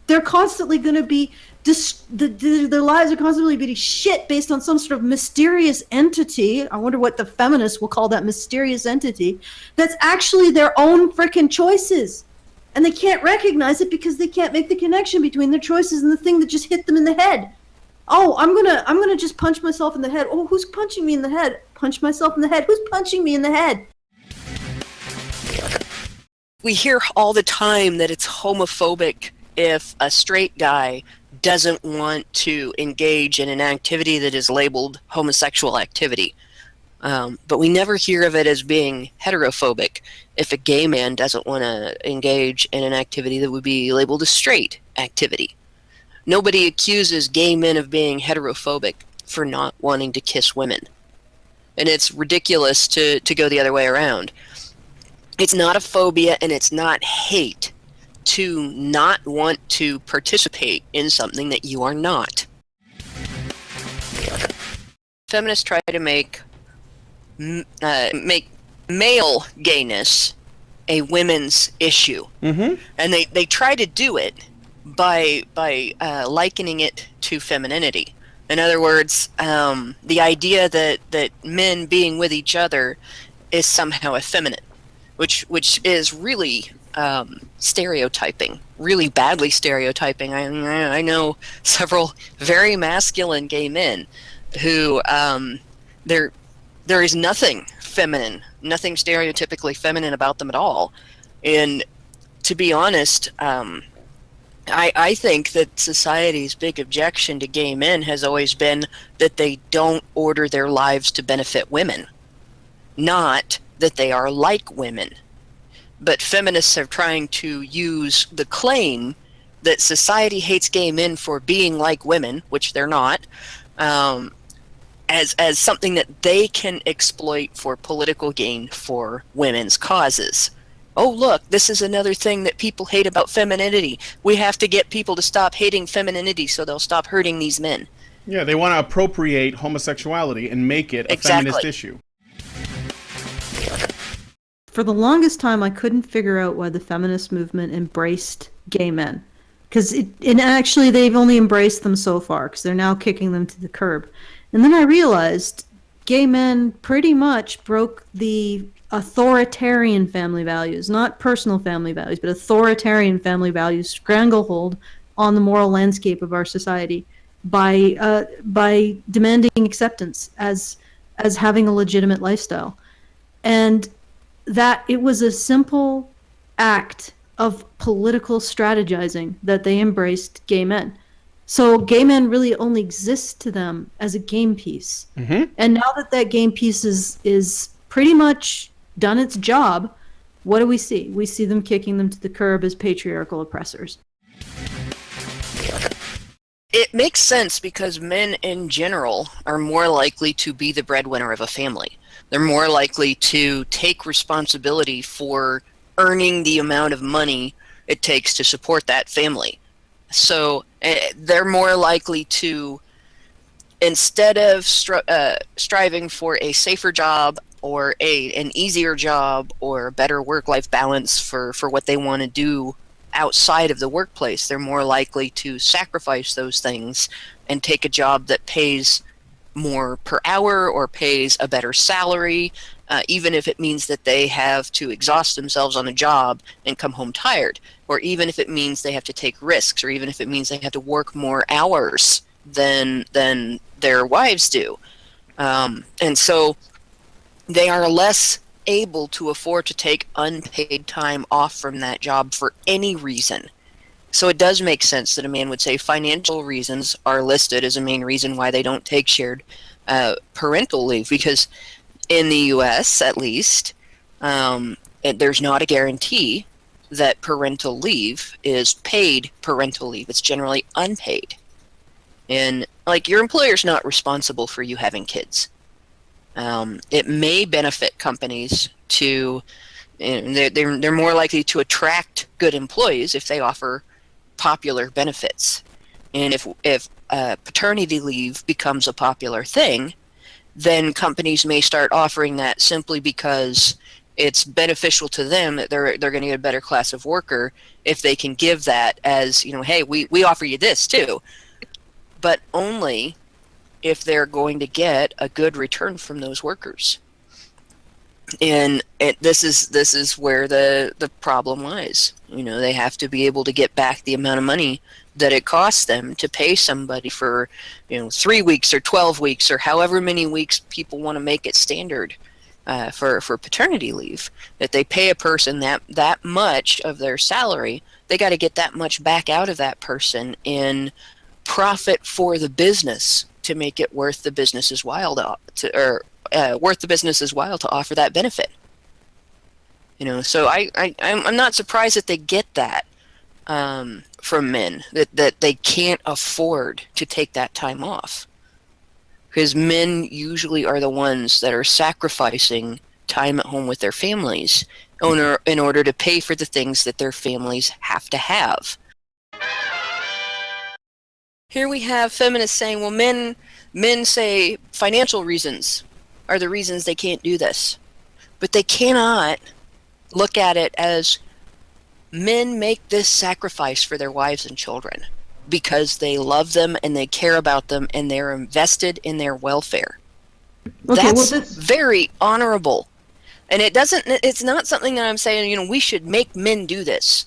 They're constantly going to be their lives are constantly being shit based on some sort of mysterious entity. I wonder what the feminists will call that mysterious entity. That's actually their own freaking choices, and they can't recognize it because they can't make the connection between their choices and the thing that just hit them in the head. Oh, I'm gonna just punch myself in the head. Oh, who's punching me in the head? Punch myself in the head. Who's punching me in the head? We hear all the time that it's homophobic if a straight guy doesn't want to engage in an activity that is labeled homosexual activity. But we never hear of it as being heterophobic if a gay man doesn't want to engage in an activity that would be labeled a straight activity. Nobody accuses gay men of being heterophobic for not wanting to kiss women. And it's ridiculous to go the other way around. It's not a phobia and it's not hate to not want to participate in something that you are not. Feminists try to make male gayness a women's issue, and they try to do it by likening it to femininity. In other words, the idea that men being with each other is somehow effeminate, which is really stereotyping, really badly stereotyping. I know several very masculine gay men who there is nothing feminine, nothing stereotypically feminine about them at all. And to be honest, I think that society's big objection to gay men has always been that they don't order their lives to benefit women, not that they are like women. But feminists are trying to use the claim that society hates gay men for being like women, which they're not, as something that they can exploit for political gain for women's causes. Oh, look, this is another thing that people hate about femininity. We have to get people to stop hating femininity so they'll stop hurting these men. Yeah, they want to appropriate homosexuality and make it a feminist issue. For the longest time, I couldn't figure out why the feminist movement embraced gay men. And actually, they've only embraced them so far, because they're now kicking them to the curb. And then I realized gay men pretty much broke the authoritarian family values, not personal family values, but authoritarian family values, stranglehold on the moral landscape of our society by demanding acceptance as having a legitimate lifestyle. And that it was a simple act of political strategizing that they embraced gay men. So gay men really only exist to them as a game piece. And now that game piece is pretty much done its job, what do we see? We see them kicking them to the curb as patriarchal oppressors. It makes sense because men in general are more likely to be the breadwinner of a family. They're more likely to take responsibility for earning the amount of money it takes to support that family. So they're more likely to, instead of striving for a safer job or an easier job or a better work-life balance for what they want to do outside of the workplace, they're more likely to sacrifice those things and take a job that pays more per hour or pays a better salary, even if it means that they have to exhaust themselves on a job and come home tired, or even if it means they have to take risks, or even if it means they have to work more hours than their wives do. And so they are less able to afford to take unpaid time off from that job for any reason. So it does make sense that a man would say financial reasons are listed as a main reason why they don't take shared parental leave, because in the US, at least, there's not a guarantee that parental leave is paid parental leave. It's generally unpaid. And like, your employer's not responsible for you having kids. It may benefit companies to, they're more likely to attract good employees if they offer popular benefits. And if paternity leave becomes a popular thing, then companies may start offering that simply because it's beneficial to them, that they're going to get a better class of worker if they can give that as, hey, we offer you this too, but only if they're going to get a good return from those workers. And this is where the problem lies. They have to be able to get back the amount of money that it costs them to pay somebody for 3 weeks or 12 weeks or however many weeks people want to make it standard for paternity leave. That they pay a person that much of their salary, they got to get that much back out of that person in profit for the business to make it worth the business's while worth the business's while to offer that benefit. So I'm not surprised that they get that from men, that they can't afford to take that time off, because men usually are the ones that are sacrificing time at home with their families in order to pay for the things that their families have to have. Here we have feminists saying, well, men say financial reasons are the reasons they can't do this. But they cannot look at it as men make this sacrifice for their wives and children because they love them and they care about them and they're invested in their welfare. Okay, that's very honorable. And it's not something that I'm saying, we should make men do this.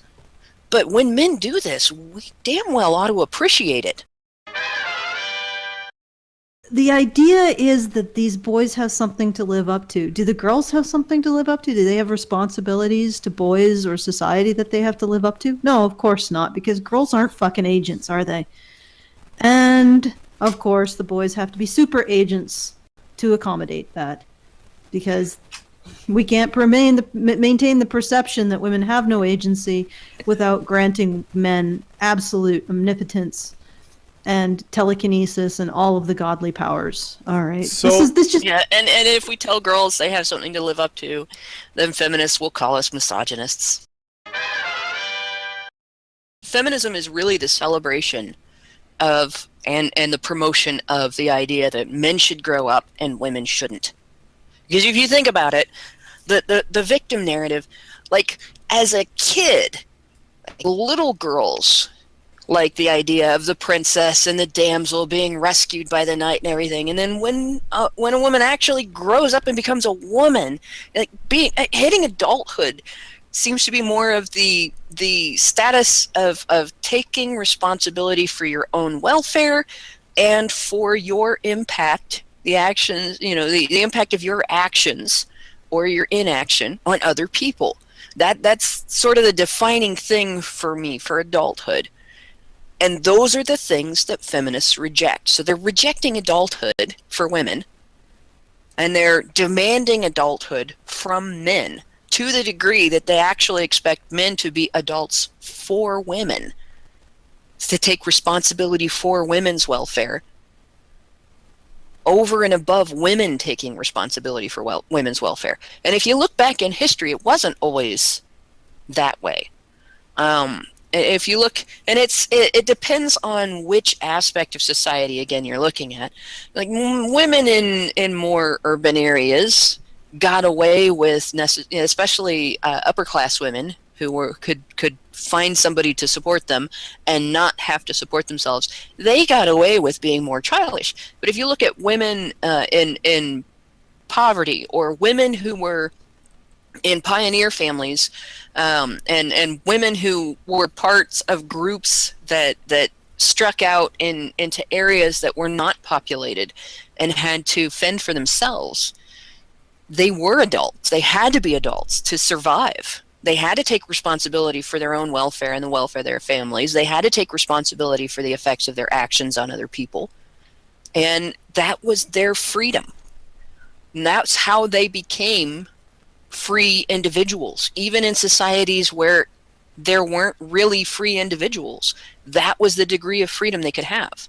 But when men do this, we damn well ought to appreciate it. The idea is that these boys have something to live up to. Do the girls have something to live up to? Do they have responsibilities to boys or society that they have to live up to? No, of course not, because girls aren't fucking agents, are they? And, of course, the boys have to be super agents to accommodate that, because we can't maintain the perception that women have no agency without granting men absolute omnipotence and telekinesis and all of the godly powers. All right. So this just yeah, and if we tell girls they have something to live up to, then feminists will call us misogynists. Feminism is really the celebration of and the promotion of the idea that men should grow up and women shouldn't. Because if you think about it, the victim narrative, like as a kid, little girls like the idea of the princess and the damsel being rescued by the knight and everything. And then when a woman actually grows up and becomes a woman, like hitting adulthood seems to be more of the status of taking responsibility for your own welfare and for your impact, the actions, the impact of your actions or your inaction on other people. That's sort of the defining thing for me for adulthood. And those are the things that feminists reject. So they're rejecting adulthood for women, and they're demanding adulthood from men to the degree that they actually expect men to be adults for women, to take responsibility for women's welfare over and above women taking responsibility for women's welfare. And if you look back in history, it wasn't always that way. If you look, and it depends on which aspect of society, again, you're looking at. Like women in more urban areas got away with, especially upper class women who could find somebody to support them and not have to support themselves. They got away with being more childish. But if you look at women in poverty, or women who were in pioneer families, and women who were parts of groups that struck out into areas that were not populated and had to fend for themselves, they were adults. They had to be adults to survive. They had to take responsibility for their own welfare and the welfare of their families. They had to take responsibility for the effects of their actions on other people. And that was their freedom. And that's how they became free individuals, even in societies where there weren't really free individuals. That was the degree of freedom they could have.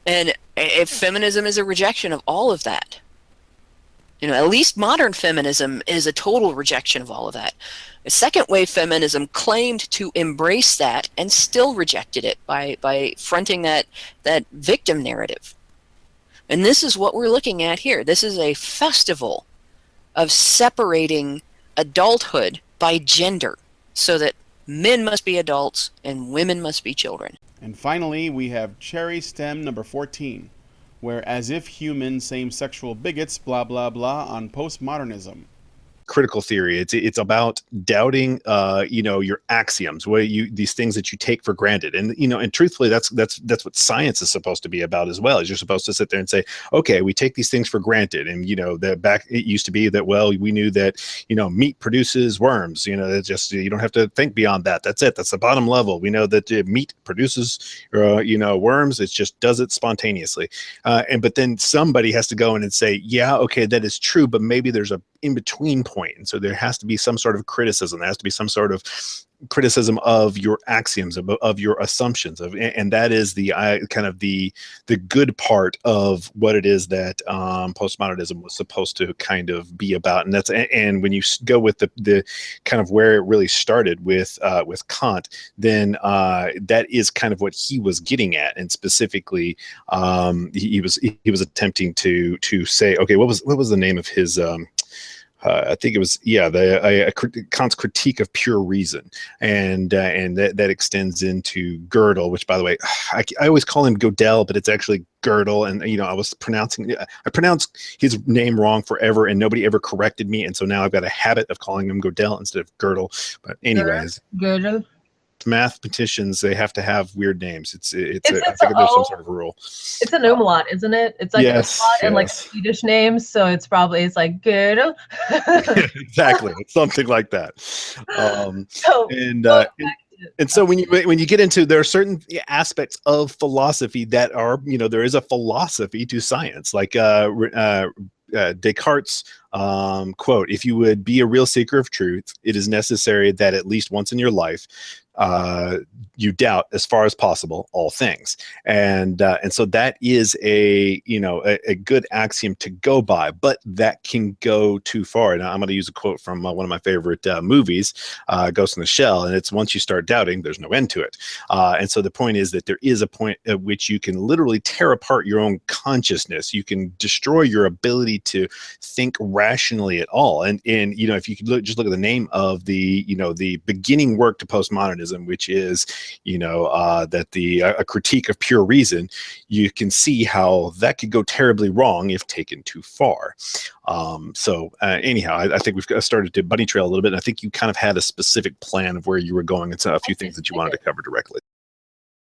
And if feminism is a rejection of all of that, at least modern feminism is a total rejection of all of that. Second wave feminism claimed to embrace that and still rejected it by fronting that victim narrative. And this is what we're looking at here. This is a festival of separating adulthood by gender, so that men must be adults and women must be children. And finally, we have cherry stem number 14, where as if human same-sexual bigots, blah, blah, blah, on postmodernism. Critical theory. It's about doubting, your axioms, these things that you take for granted, and truthfully, that's what science is supposed to be about as well. Is you're supposed to sit there and say, okay, we take these things for granted, and it used to be that we knew that meat produces worms. That just you don't have to think beyond that. That's it. That's the bottom level. We know that meat produces worms. It just does it spontaneously, but then somebody has to go in and say, yeah, okay, that is true, but maybe there's a in-between point. And so there has to be some sort of criticism. There has to be some sort of criticism of your axioms, of your assumptions, and that is the kind of the good part of what it is that postmodernism was supposed to kind of be about. And when you go with the kind of where it really started with Kant, then that is kind of what he was getting at, and specifically he was attempting to say, okay, what was the name of his I think it was Kant's critique of pure reason, and that extends into Gödel, which, by the way, I always call him Gödel, but it's actually Gödel, and I pronounced his name wrong forever, and nobody ever corrected me, and so now I've got a habit of calling him Gödel instead of Gödel. But anyways, Gödel. Mathematicians, they have to have weird names. I think there's some sort of rule. It's an umlaut, isn't it? It's like yes, umlaut and like Swedish names, so it's like Gödel. Exactly, it's something like that. And so when you get into, there are certain aspects of philosophy that are, there is a philosophy to science, like Descartes' quote, "If you would be a real seeker of truth, it is necessary that at least once in your life you doubt, as far as possible, all things." And so that is a good axiom to go by, but that can go too far. Now I'm going to use a quote from one of my favorite movies, Ghost in the Shell, and it's, once you start doubting, there's no end to it. And so the point is that there is a point at which you can literally tear apart your own consciousness. You can destroy your ability to think rationally at all. And if you could just look at the name of the beginning work to postmodernism, which is a critique of pure reason, you can see how that could go terribly wrong if taken too far. Anyhow, I think we've started to bunny trail a little bit, and I think you kind of had a specific plan of where you were going, and so a few things that you wanted to cover directly.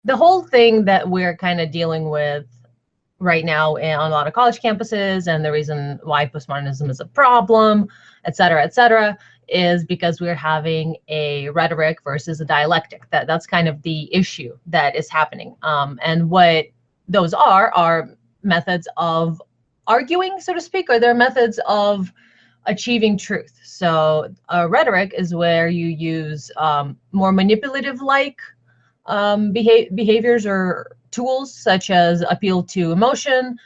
The whole thing that we're kind of dealing with right now on a lot of college campuses, and the reason why postmodernism is a problem, et cetera, is because we're having a rhetoric versus a dialectic. That's kind of the issue that is happening. And what those are methods of arguing, so to speak, or they're methods of achieving truth. So rhetoric is where you use more manipulative-like behaviors or tools, such as appeal to emotion,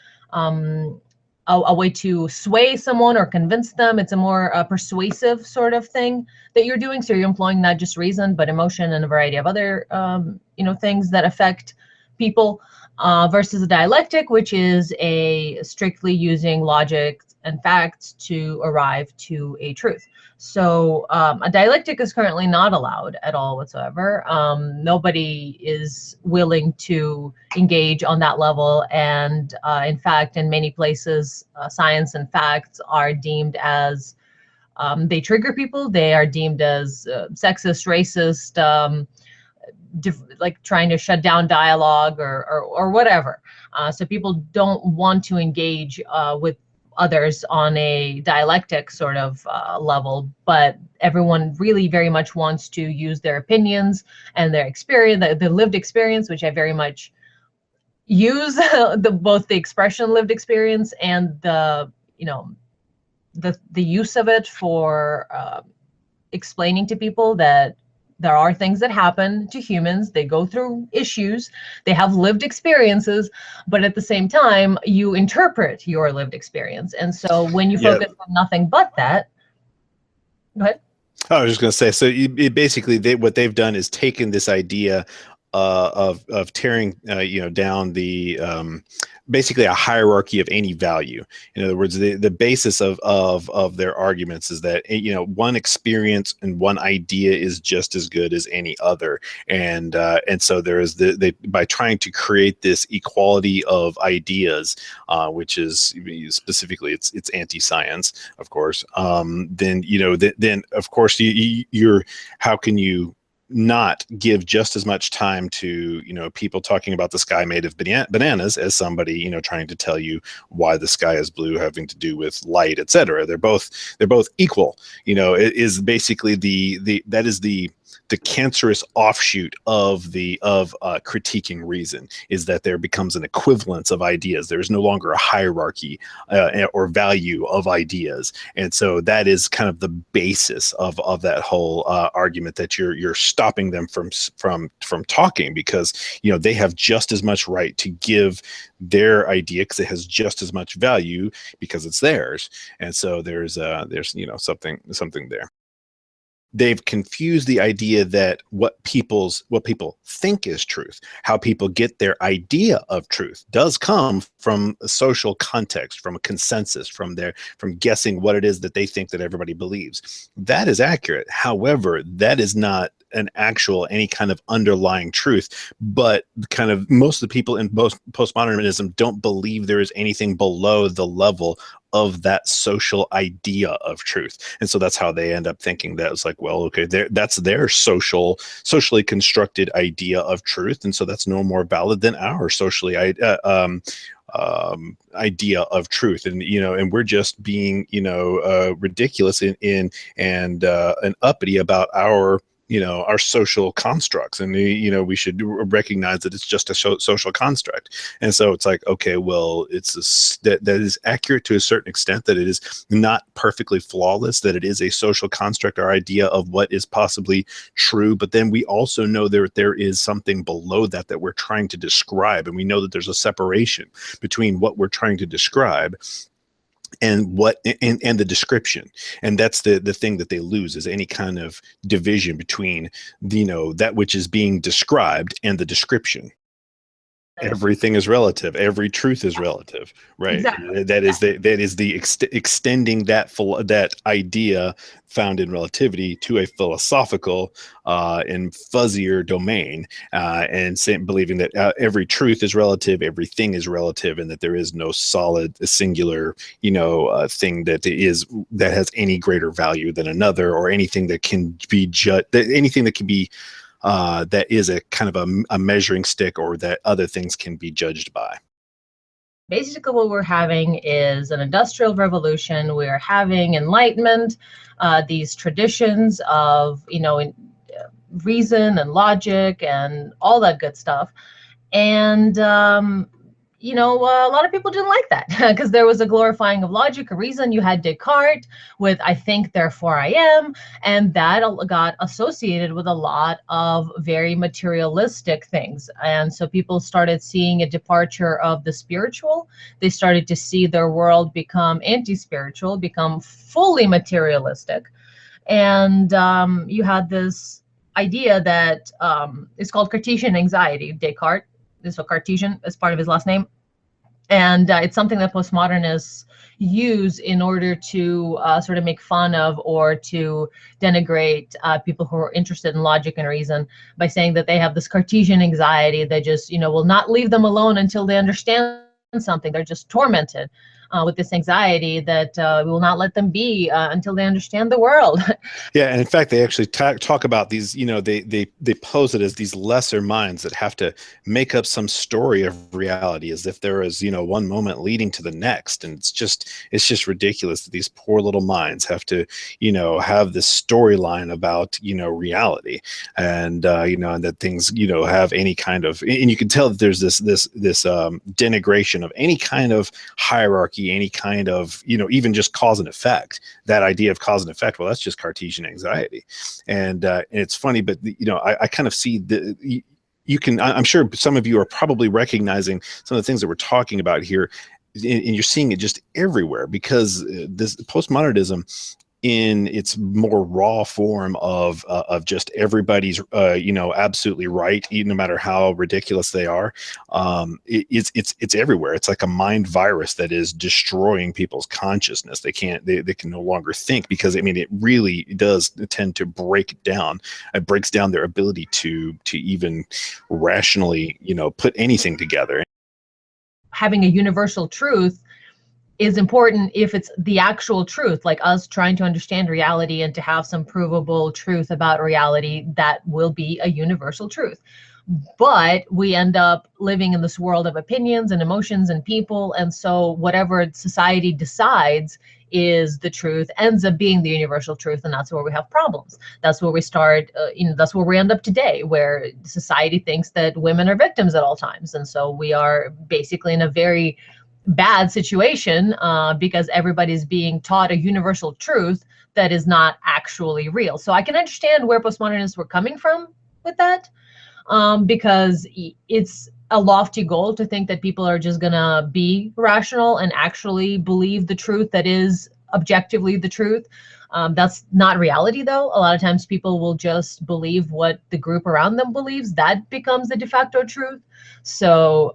a way to sway someone or convince them. It's a more persuasive sort of thing that you're doing. So you're employing not just reason, but emotion and a variety of other, things that affect people, versus a dialectic, which is a strictly using logic and facts to arrive to a truth. So a dialectic is currently not allowed at all whatsoever. Nobody is willing to engage on that level. And in fact, in many places, science and facts are deemed as, they trigger people. They are deemed as sexist, racist, like trying to shut down dialogue or whatever. So people don't want to engage with others on a dialectic sort of level, but everyone really very much wants to use their opinions and their experience, the lived experience, which I very much use, both the expression lived experience and the use of it for explaining to people that There are things that happen to humans. They go through issues. They have lived experiences, but at the same time, you interpret your lived experience. And so when you focus on nothing but that, go ahead. I was just going to say, so basically, what they've done is taken this idea of tearing, down the basically a hierarchy of any value. In other words, the basis of their arguments is that one experience and one idea is just as good as any other, and so there is by trying to create this equality of ideas, which is specifically it's anti-science, of course. Then of course you're how can you not give just as much time to people talking about the sky made of bananas as somebody trying to tell you why the sky is blue, having to do with light, etc. They're both equal. It is basically that is the cancerous offshoot of critiquing reason, is that there becomes an equivalence of ideas. There's no longer a hierarchy or value of ideas, and so that is kind of the basis of that whole argument, that you're stopping them from talking, because they have just as much right to give their idea, because it has just as much value because it's theirs. And so there's something there. They've confused the idea that what people think is truth, how people get their idea of truth, does come from a social context, from a consensus, from guessing what it is that they think that everybody believes. That is accurate. However, that is not an actual any kind of underlying truth, but kind of most of the people in postmodernism don't believe there is anything below the level of that social idea of truth. And so that's how they end up thinking that it's like, well, okay, that's their socially constructed idea of truth, and so that's no more valid than our socially idea of truth. And we're just being ridiculous and uppity about our social constructs, and we should recognize that it's just a social construct. And so it's like, okay, well, that is accurate to a certain extent, that it is not perfectly flawless, that it is a social construct, our idea of what is possibly true. But then we also know there is something below that we're trying to describe, and we know that there's a separation between what we're trying to describe and the description. And that's the thing that they lose, is any kind of division between that which is being described and the description. Everything is relative. Every truth is relative, right? Exactly. That is the extending that idea found in relativity to a philosophical and fuzzier domain, and believing that every truth is relative, everything is relative, and that there is no solid, singular, thing that has any greater value than another, or anything that can be anything that can be that is a kind of a measuring stick, or that other things can be judged by. Basically, what we're having is an industrial revolution. We're having enlightenment, these traditions of, reason and logic and all that good stuff. And, a lot of people didn't like that, because there was a glorifying of logic or reason. You had Descartes with I think, therefore I am, and that got associated with a lot of very materialistic things. And so people started seeing a departure of the spiritual. They started to see their world become anti-spiritual, become fully materialistic. And you had this idea that is called Cartesian anxiety. Descartes is a Cartesian as part of his last name. And it's something that postmodernists use in order to sort of make fun of, or to denigrate people who are interested in logic and reason, by saying that they have this Cartesian anxiety that just, will not leave them alone until they understand something. They're just tormented with this anxiety that we will not let them be until they understand the world. Yeah, and in fact, they actually talk about these. They pose it as these lesser minds that have to make up some story of reality, as if there is one moment leading to the next, and it's just ridiculous that these poor little minds have to have this storyline about reality, and and that things have any kind of, and you can tell that there's this denigration of any kind of hierarchy hierarchy, any kind of, even just cause and effect. That idea of cause and effect, well, that's just Cartesian anxiety. And it's funny, but I kind of see you can, I'm sure some of you are probably recognizing some of the things that we're talking about here, and you're seeing it just everywhere, because this postmodernism, in its more raw form of just everybody's absolutely right, no matter how ridiculous they are, it's everywhere. It's like a mind virus that is destroying people's consciousness. They can no longer think, because it really does tend to break down. It breaks down their ability to even rationally put anything together. Having a universal truth is important if it's the actual truth, like us trying to understand reality and to have some provable truth about reality that will be a universal truth. But we end up living in this world of opinions and emotions and people, and so whatever society decides is the truth ends up being the universal truth, and that's where we have problems. That's where we start, that's where we end up today, where society thinks that women are victims at all times, and so we are basically in a very bad situation because everybody's being taught a universal truth that is not actually real. So I can understand where postmodernists were coming from with that, because it's a lofty goal to think that people are just gonna be rational and actually believe the truth that is objectively the truth. That's not reality, though. A lot of times people will just believe what the group around them believes. That becomes the de facto truth. So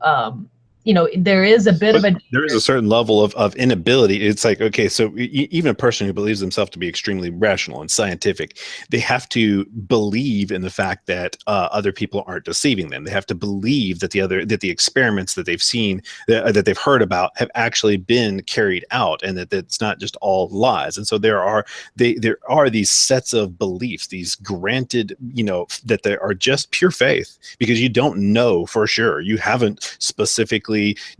there is a bit of a... There is a certain level of inability. It's like, okay, so even a person who believes themselves to be extremely rational and scientific, they have to believe in the fact that other people aren't deceiving them. They have to believe that the experiments that they've seen, that they've heard about, have actually been carried out, and that it's not just all lies. And so there are these sets of beliefs, these granted, that they are just pure faith, because you don't know for sure. You haven't specifically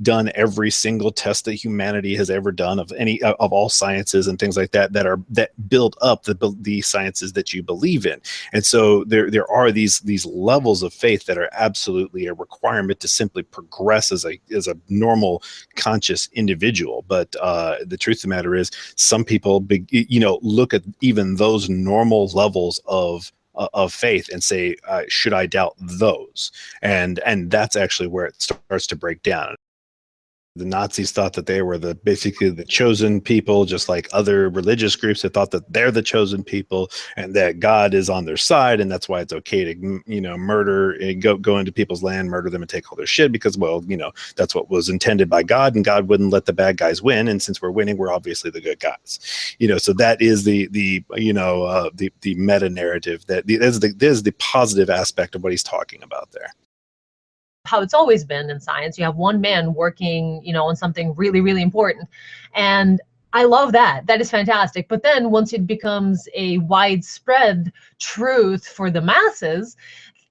done every single test that humanity has ever done of any of all sciences and things like that that build up the sciences that you believe in. And so there are these levels of faith that are absolutely a requirement to simply progress as a normal conscious individual. But the truth of the matter is, some people look at even those normal levels of faith and say, should I doubt those? And that's actually where it starts to break down. The Nazis thought that they were basically the chosen people, just like other religious groups that thought that they're the chosen people and that God is on their side, and that's why it's okay to murder and go into people's land, murder them, and take all their shit, because that's what was intended by God, and God wouldn't let the bad guys win, and since we're winning, we're obviously the good guys. So that is the meta narrative. That is the positive aspect of what he's talking about there. How it's always been in science. You have one man working, on something really, really important. And I love that. That is fantastic. But then once it becomes a widespread truth for the masses,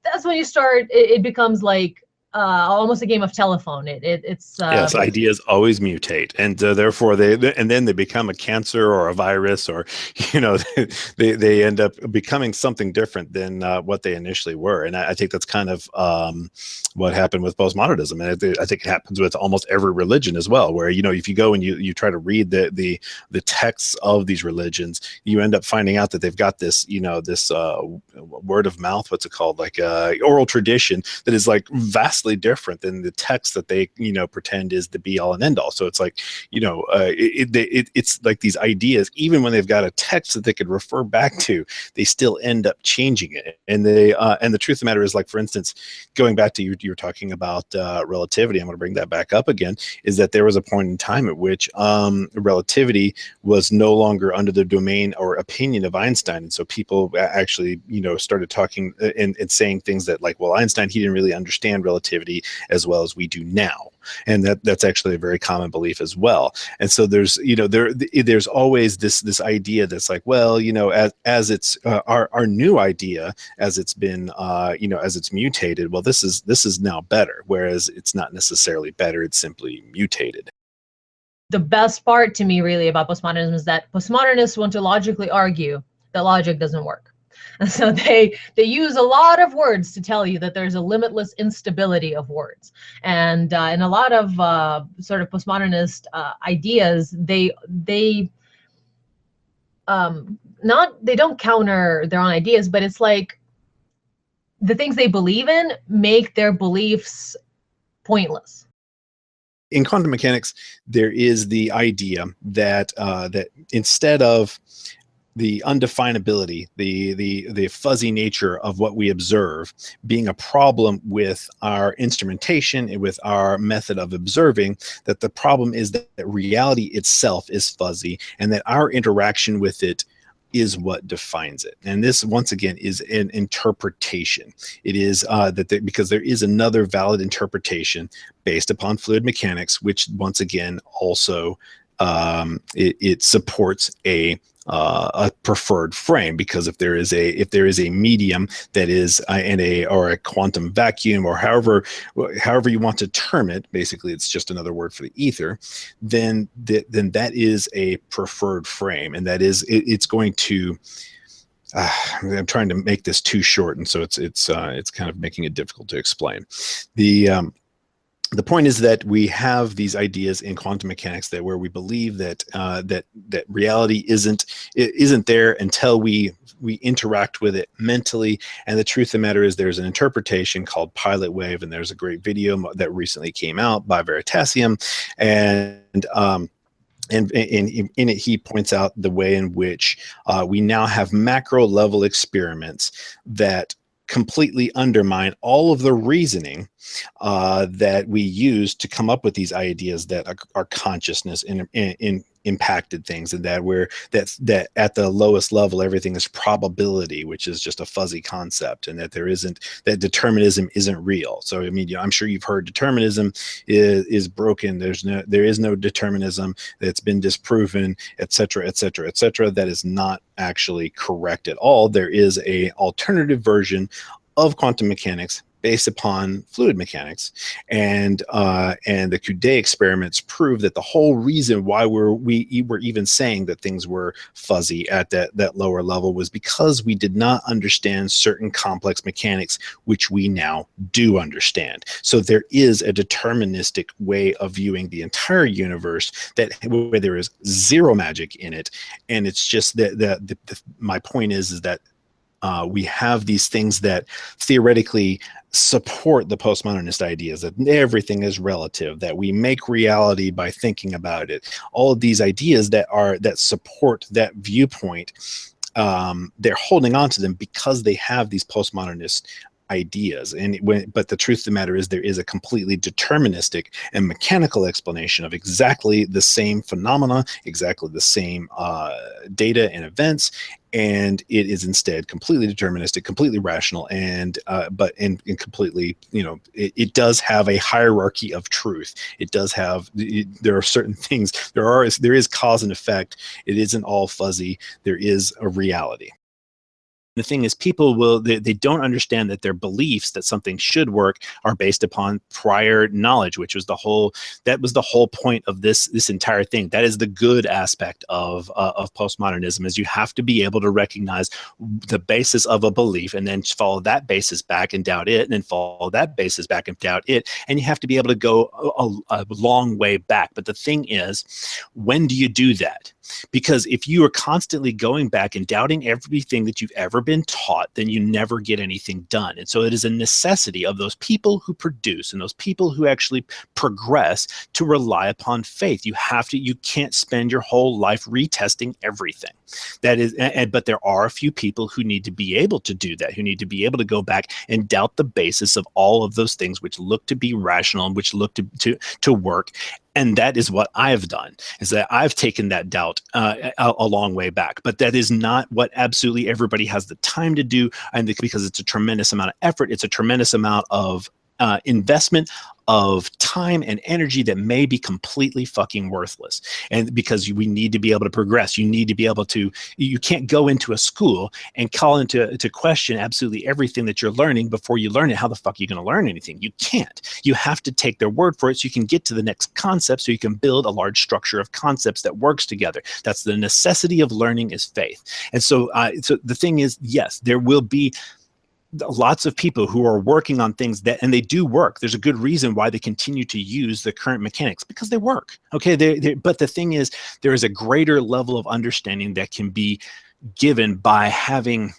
that's when it becomes like almost a game of telephone. It's yes, ideas always mutate, and therefore they become a cancer or a virus, or they end up becoming something different than what they initially were. And I think that's kind of what happened with postmodernism, and I think it happens with almost every religion as well, where if you go and you try to read the texts of these religions, you end up finding out that they've got this this word of mouth, what's it called, like oral tradition that is like vastly different than the text that they pretend is the be all and end all. So it's like it's like these ideas, even when they've got a text that they could refer back to, they still end up changing it. And the truth of the matter is, like, for instance, going back to you were talking about relativity, I'm going to bring that back up again, is that there was a point in time at which relativity was no longer under the domain or opinion of Einstein, and so people actually started talking and saying things that, like, well, Einstein, he didn't really understand relativity as well as we do now, and that's actually a very common belief as well. And so there's there's always this idea that's like, well, as it's our new idea, as it's been as it's mutated, well, this is now better, whereas it's not necessarily better, it's simply mutated. The best part to me really about postmodernism is that postmodernists want to logically argue that logic doesn't work. And so they use a lot of words to tell you that there's a limitless instability of words. And in a lot of sort of postmodernist ideas, they don't counter their own ideas, but it's like the things they believe in make their beliefs pointless. In quantum mechanics, there is the idea that that instead of the undefinability, the fuzzy nature of what we observe being a problem with our instrumentation and with our method of observing, that the problem is that reality itself is fuzzy and that our interaction with it is what defines it. And this, once again, is an interpretation. It is because there is another valid interpretation based upon fluid mechanics, which once again also it supports a preferred frame, because if there is a medium that is or a quantum vacuum, or however you want to term it, basically it's just another word for the ether, then that is a preferred frame, and that is it's going to I'm trying to make this too short, and so it's kind of making it difficult to explain. The point is that we have these ideas in quantum mechanics where we believe that that reality isn't there until we interact with it mentally. And the truth of the matter is, there's an interpretation called pilot wave, and there's a great video that recently came out by Veritasium, and in it, he points out the way in which we now have macro level experiments that completely undermine all of the reasoning that we use to come up with these ideas that our consciousness in impacted things, and that at the lowest level everything is probability, which is just a fuzzy concept, and that that determinism isn't real. So I mean, I'm sure you've heard determinism is broken. There is no determinism. That's been disproven, etc., etc., etc. That is not actually correct at all. There is a alternative version of quantum mechanics based upon fluid mechanics, and the Coudet experiments prove that the whole reason why we were even saying that things were fuzzy at that lower level was because we did not understand certain complex mechanics, which we now do understand. So there is a deterministic way of viewing the entire universe where there is zero magic in it, and it's just that my point is that we have these things that theoretically support the postmodernist ideas, that everything is relative, that we make reality by thinking about it. All of these ideas that support that viewpoint, they're holding on to them because they have these postmodernist ideas. But the truth of the matter is, there is a completely deterministic and mechanical explanation of exactly the same phenomena, exactly the same data and events, and it is instead completely deterministic, completely rational, and completely, it does have a hierarchy of truth. It does have, there are certain things, there is cause and effect. It isn't all fuzzy. There is a reality. The thing is, people they don't understand that their beliefs that something should work are based upon prior knowledge, which was the whole point of this entire thing. That is the good aspect of postmodernism, is you have to be able to recognize the basis of a belief and then follow that basis back and doubt it, and then follow that basis back and doubt it. And you have to be able to go a long way back. But the thing is, when do you do that? Because if you are constantly going back and doubting everything that you've ever been taught, then you never get anything done. And so it is a necessity of those people who produce and those people who actually progress to rely upon faith. You can't spend your whole life retesting everything. But there are a few people who need to be able to do that, who need to be able to go back and doubt the basis of all of those things which look to be rational and which look to work. And that is what I've done, is that I've taken that doubt a long way back. But that is not what absolutely everybody has the time to do. And because it's a tremendous amount of effort, it's a tremendous amount of investment of time and energy that may be completely fucking worthless. And because we need to be able to progress, you need to be able to, you can't go into a school and call into to question absolutely everything that you're learning before you learn it. How the fuck are you going to learn anything? You can't. You have to take their word for it so you can get to the next concept, so you can build a large structure of concepts that works together. That's the necessity of learning, is faith. And so, so the thing is, yes, there will be lots of people who are working on things that, and they do work. There's a good reason why they continue to use the current mechanics, because they work. Okay, but the thing is, there is a greater level of understanding that can be given by having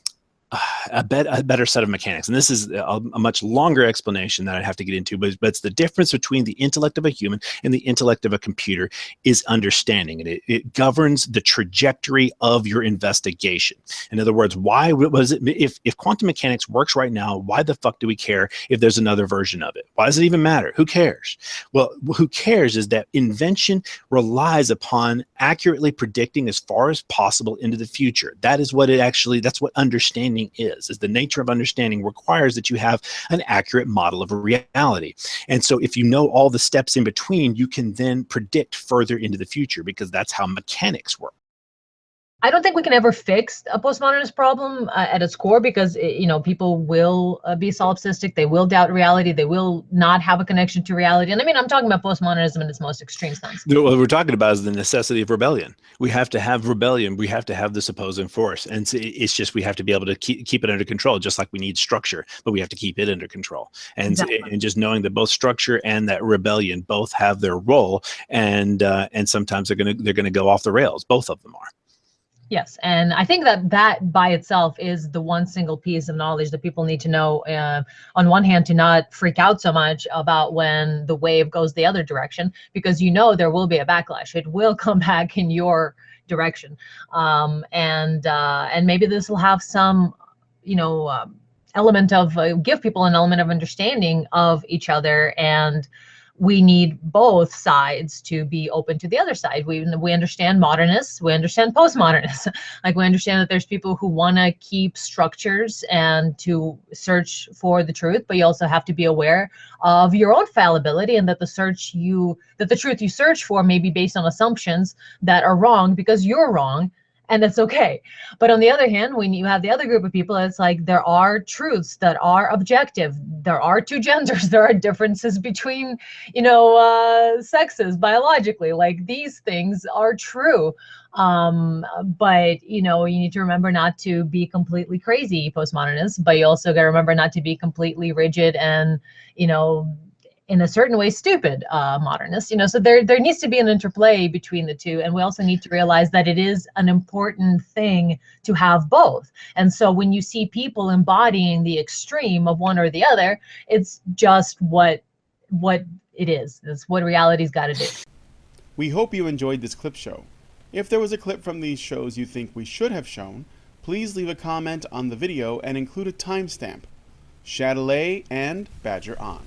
a better set of mechanics. And this is a much longer explanation that I'd have to get into, but it's the difference between the intellect of a human and the intellect of a computer is understanding. And it governs the trajectory of your investigation. In other words, why was it, if quantum mechanics works right now, why the fuck do we care if there's another version of it? Why does it even matter? Who cares? Well, who cares is that invention relies upon accurately predicting as far as possible into the future. That is what that's what understanding is the nature of understanding requires that you have an accurate model of reality. And so if you know all the steps in between, you can then predict further into the future, because that's how mechanics work. I don't think we can ever fix a postmodernist problem at its core, because people will be solipsistic. They will doubt reality. They will not have a connection to reality. And I mean, I'm talking about postmodernism in its most extreme sense. What we're talking about is the necessity of rebellion. We have to have rebellion. We have to have this opposing force, and it's just we have to be able to keep it under control, just like we need structure, but we have to keep it under control. And exactly. And just knowing that both structure and that rebellion both have their role, and sometimes they're gonna go off the rails. Both of them are. Yes, and I think that by itself is the one single piece of knowledge that people need to know. On one hand, to not freak out so much about when the wave goes the other direction, because there will be a backlash. It will come back in your direction, and maybe this will have some, element of give people an element of understanding of each other. And we need both sides to be open to the other side. We understand modernists, we understand postmodernists. Like, we understand that there's people who want to keep structures and to search for the truth, but you also have to be aware of your own fallibility, and that the truth you search for may be based on assumptions that are wrong because you're wrong. And that's okay. But on the other hand, when you have the other group of people, it's like there are truths that are objective. There are two genders. There are differences between, sexes biologically. Like, these things are true. But, you need to remember not to be completely crazy postmodernists, but you also got to remember not to be completely rigid and, in a certain way, stupid modernists. So there needs to be an interplay between the two. And we also need to realize that it is an important thing to have both. And so when you see people embodying the extreme of one or the other, it's just what it is. It's what reality's got to do. We hope you enjoyed this clip show. If there was a clip from these shows you think we should have shown, please leave a comment on the video and include a timestamp. Chatelet and Badger on.